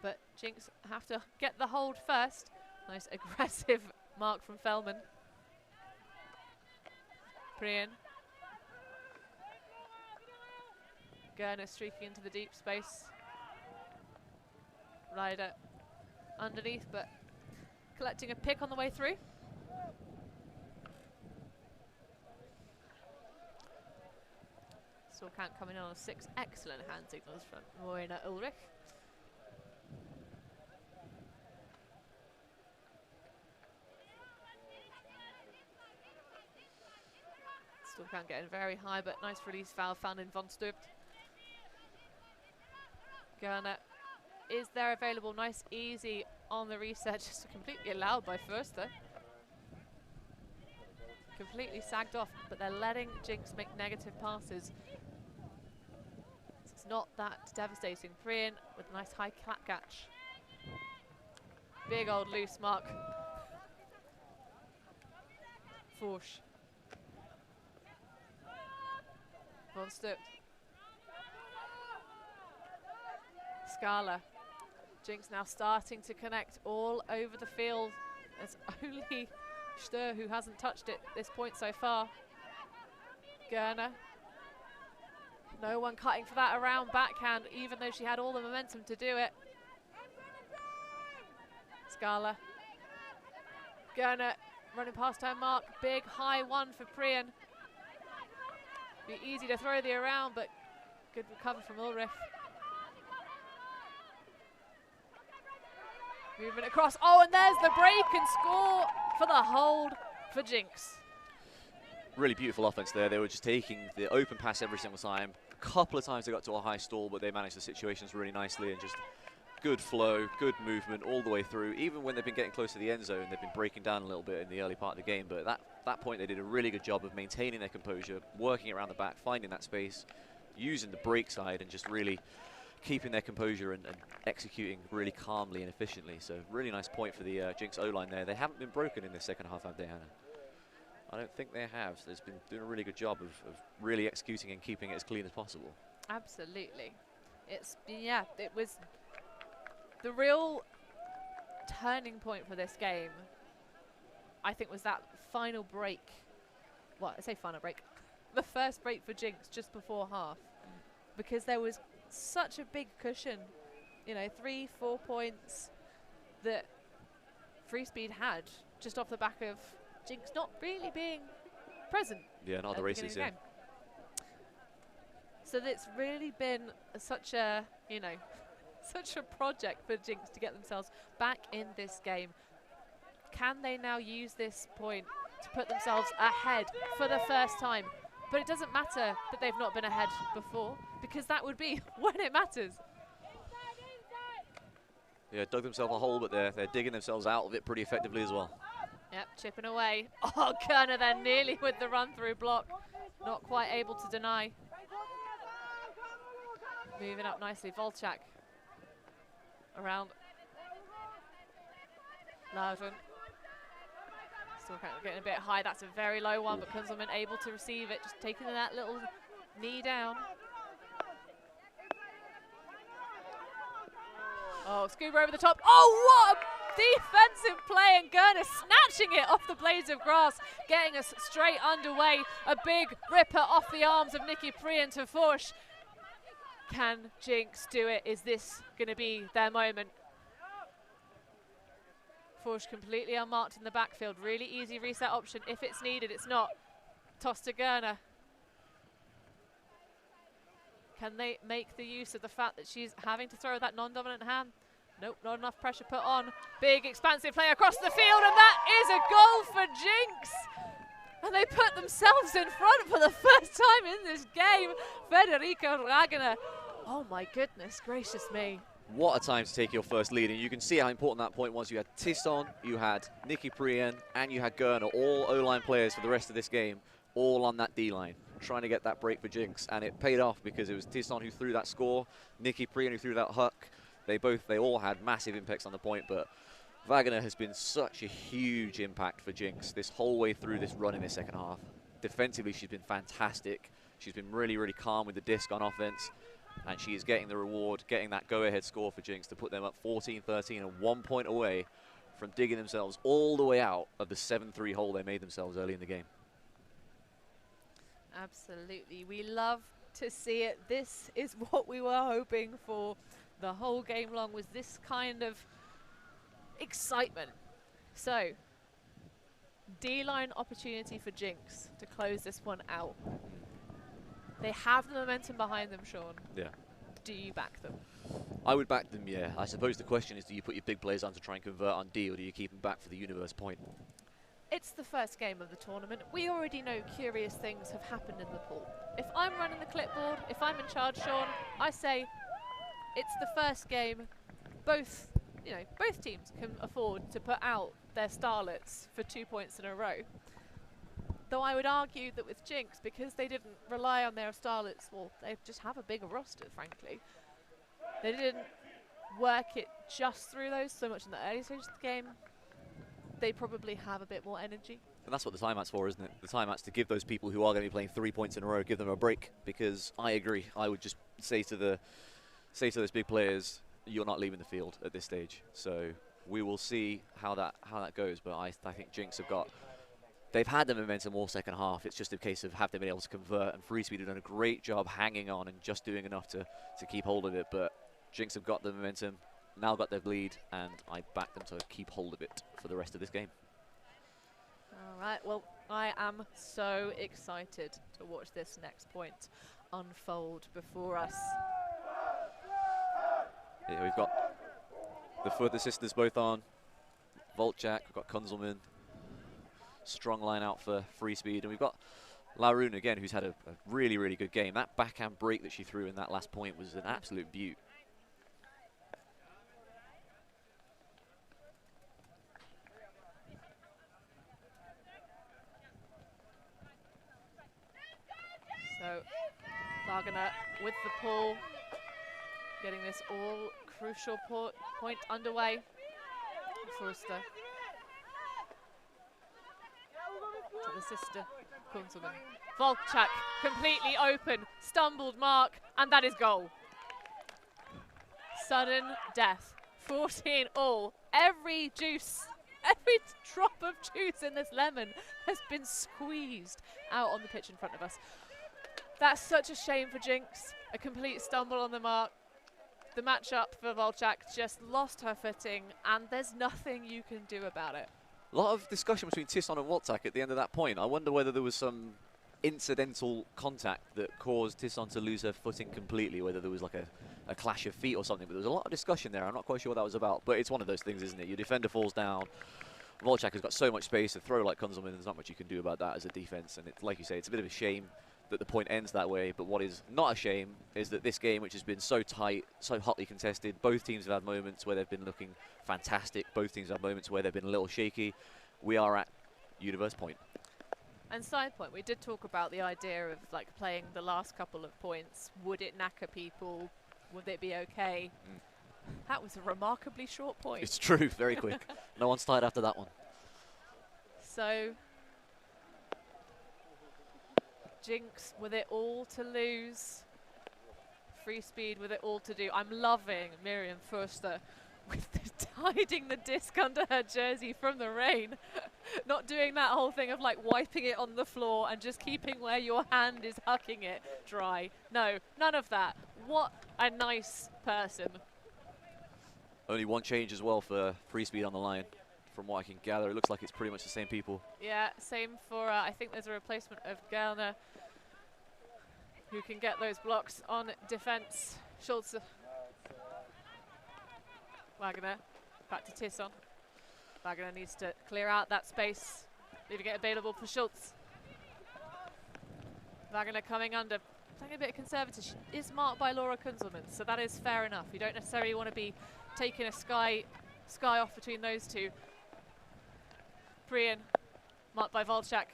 But jinX have to get the hold first. Nice aggressive mark from Fellman. Priyan. Gerner streaking into the deep space. Ryder underneath, but collecting a pick on the way through. Sorkant coming in on 6 excellent hand signals from Moina Ulrich. Sorkant getting very high, but nice release foul found in Von Stupt. Gerner is there available, nice easy on the reset, just completely allowed by Förster. Completely sagged off, but they're letting Jinx make negative passes. It's not that devastating. Priyan with a nice high catch. Big old loose mark. Forsch. Von Stupt. Scala. Jinx now starting to connect all over the field. There's only Stör who hasn't touched it at this point so far. Gerner. No one cutting for that around backhand, even though she had all the momentum to do it. Scala. Gerner running past her mark. Big high one for Priyan. Be easy to throw the around, but good recover from Ulrich. Movement across. Oh, and there's the break and score for the hold for Jinx. Really beautiful offense there. They were just taking the open pass every single time. A couple of times they got to a high stall, but they managed the situations really nicely and just good flow, good movement all the way through. Even when they've been getting close to the end zone, they've been breaking down a little bit in the early part of the game. But at that point, they did a really good job of maintaining their composure, working around the back, finding that space, using the break side, and just really keeping their composure and executing really calmly and efficiently. So really nice point for the Jinx O-line there. They haven't been broken in the second half, have they, Hannah? I don't think they have. So they've been doing a really good job of really executing and keeping it as clean as possible. Absolutely. It's, yeah, it was the real turning point for this game, I think, was that final break. Well, I say final break. The first break for Jinx just before half. Because there was such a big cushion, you know, 3-4 points that FreeSpeed had just off the back of Jinx not really being present. Yeah, not the races, yeah. So it's really been such a, you know, such a project for Jinx to get themselves back in this game. Can they now use this point to put themselves ahead for the first time? But it doesn't matter that they've not been ahead before, because that would be when it matters. Yeah, dug themselves a hole, but they're digging themselves out of it pretty effectively as well. Yep, chipping away. Oh, Kerner then nearly with the run-through block. Not quite able to deny. Moving up nicely, Volchak. Around. Loudon. Still kind of getting a bit high. That's a very low one, but Kunzelman able to receive it, just taking that little knee down. Oh, scuba over the top. Oh, what a defensive play, and Gerner snatching it off the blades of grass, getting us straight underway. A big ripper off the arms of Nikki Priyan to Forsch. Can Jinx do it? Is this going to be their moment? Forsch completely unmarked in the backfield. Really easy reset option if it's needed. It's not. Toss to Gerner. Can they make the use of the fact that she's having to throw that non-dominant hand? Nope, not enough pressure put on. Big expansive play across the field, and that is a goal for Jinx. And they put themselves in front for the first time in this game. Federica Ragnar. Oh my goodness gracious me. What a time to take your first lead, and you can see how important that point was. You had Tisson, you had Nikki Priyan, and you had Gerner, all O-line players for the rest of this game, all on that D-line, trying to get that break for Jinx, and it paid off because it was Tisson who threw that score, Nikki Priyan who threw that huck. They all had massive impacts on the point, but Wagner has been such a huge impact for Jinx this whole way through this run in the second half. Defensively, she's been fantastic. She's been really, really calm with the disc on offense, and she is getting the reward, getting that go-ahead score for Jinx to put them up 14-13 and 1 point away from digging themselves all the way out of the 7-3 hole they made themselves early in the game. Absolutely. We love to see it. This is what we were hoping for the whole game long, was this kind of excitement. So, D-line opportunity for jinx to close this one out. They have the momentum behind them, Sean. Yeah. Do you back them? I would back them, yeah. I suppose the question is, do you put your big players on to try and convert on D, or do you keep them back for the universe point? It's the first game of the tournament. We already know curious things have happened in the pool. If I'm running the clipboard, if I'm in charge, Sean, I say it's the first game. Both teams can afford to put out their starlets for 2 points in a row. Though I would argue that with Jinx, because they didn't rely on their starlets, well, they just have a bigger roster, frankly. They didn't work it just through those so much in the early stages of the game. They probably have a bit more energy. And that's what the timeout's for, isn't it? The timeout's to give those people who are going to be playing 3 points in a row, give them a break. Because I agree, I would just say to those big players, you're not leaving the field at this stage. So we will see how that goes. But I think Jinx they've had the momentum all second half. It's just a case of have they been able to convert. And FreeSpeed have done a great job hanging on and just doing enough to keep hold of it. But Jinx have got the momentum, now got their lead, and I back them to keep hold of it for the rest of this game. All right, well, I am so excited to watch this next point unfold before us. Yeah, we've got the further sisters both on. Volchak, we've got Kunzelman. Strong line out for FreeSpeed, and we've got Laroon again, who's had a really, really good game. That backhand break that she threw in that last point was an absolute beaut. So, Wagner with the pull, getting this all crucial point underway. Forster to the sister, Kunzelman. Volchak completely open, stumbled mark, and that is goal. Sudden death, 14 all. Every drop of juice in this lemon has been squeezed out on the pitch in front of us. That's such a shame for Jinx. A complete stumble on the mark. The matchup for Volchak just lost her footing, and there's nothing you can do about it. A lot of discussion between Tisson and Volchak at the end of that point. I wonder whether there was some incidental contact that caused Tisson to lose her footing completely, whether there was like a clash of feet or something. But there was a lot of discussion there. I'm not quite sure what that was about. But it's one of those things, isn't it? Your defender falls down. Volchak has got so much space to throw like Kunzelman. There's not much you can do about that as a defense. And it's like you say, it's a bit of a shame that the point ends that way. But what is not a shame is that this game, which has been so tight, so hotly contested, both teams have had moments where they've been looking fantastic. Both teams have moments where they've been a little shaky. We are at universe point. And side point, we did talk about the idea of like playing the last couple of points. Would it knacker people? Would it be okay? That was a remarkably short point. It's true, very quick. No one's tired after that one. So, Jinx with it all to lose. FreeSpeed with it all to do. I'm loving Miriam Forster with hiding the disc under her jersey from the rain. Not doing that whole thing of like wiping it on the floor and just keeping where your hand is hucking it dry. No, none of that. What a nice person. Only one change as well for FreeSpeed on the line. From what I can gather, it looks like it's pretty much the same people. Yeah, same for, I think there's a replacement of Gerner, who can get those blocks on defense. Schultz. Wagner, back to Tisson. Wagner needs to clear out that space, leaving it available for Schultz. Wagner coming under, playing a bit of conservative. She is marked by Laura Kunzelman, so that is fair enough. You don't necessarily want to be taking a sky off between those two. Brian, marked by Volchak.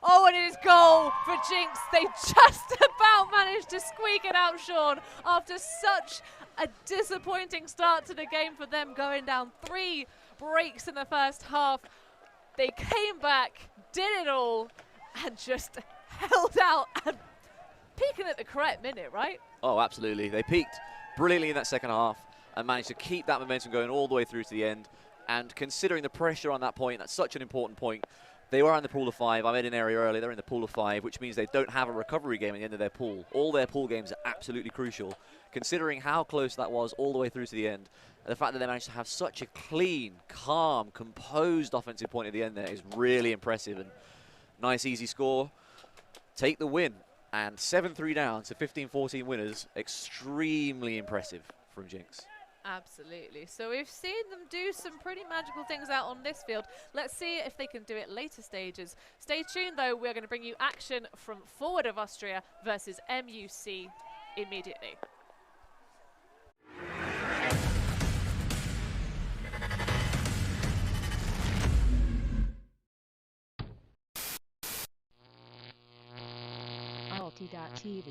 Oh, and it is goal for Jinx. They just about managed to squeak it out, Sean, after such a disappointing start to the game for them, going down 3 breaks in the first half. They came back, did it all, and just held out and peaking at the correct minute, right? Oh, absolutely. They peaked brilliantly in that second half and managed to keep that momentum going all the way through to the end. And considering the pressure on that point, that's such an important point. They were in the pool of 5. I made an area earlier. They're in the pool of 5, which means they don't have a recovery game at the end of their pool. All their pool games are absolutely crucial. Considering how close that was all the way through to the end, the fact that they managed to have such a clean, calm, composed offensive point at the end there is really impressive. And nice, easy score. Take the win. And 7-3 down to 15-14 winners. Extremely impressive from jinX. Absolutely. So we've seen them do some pretty magical things out on this field. Let's see if they can do it later stages. Stay tuned though, we're going to bring you action from Forward of Austria versus MUC immediately. ulti.TV.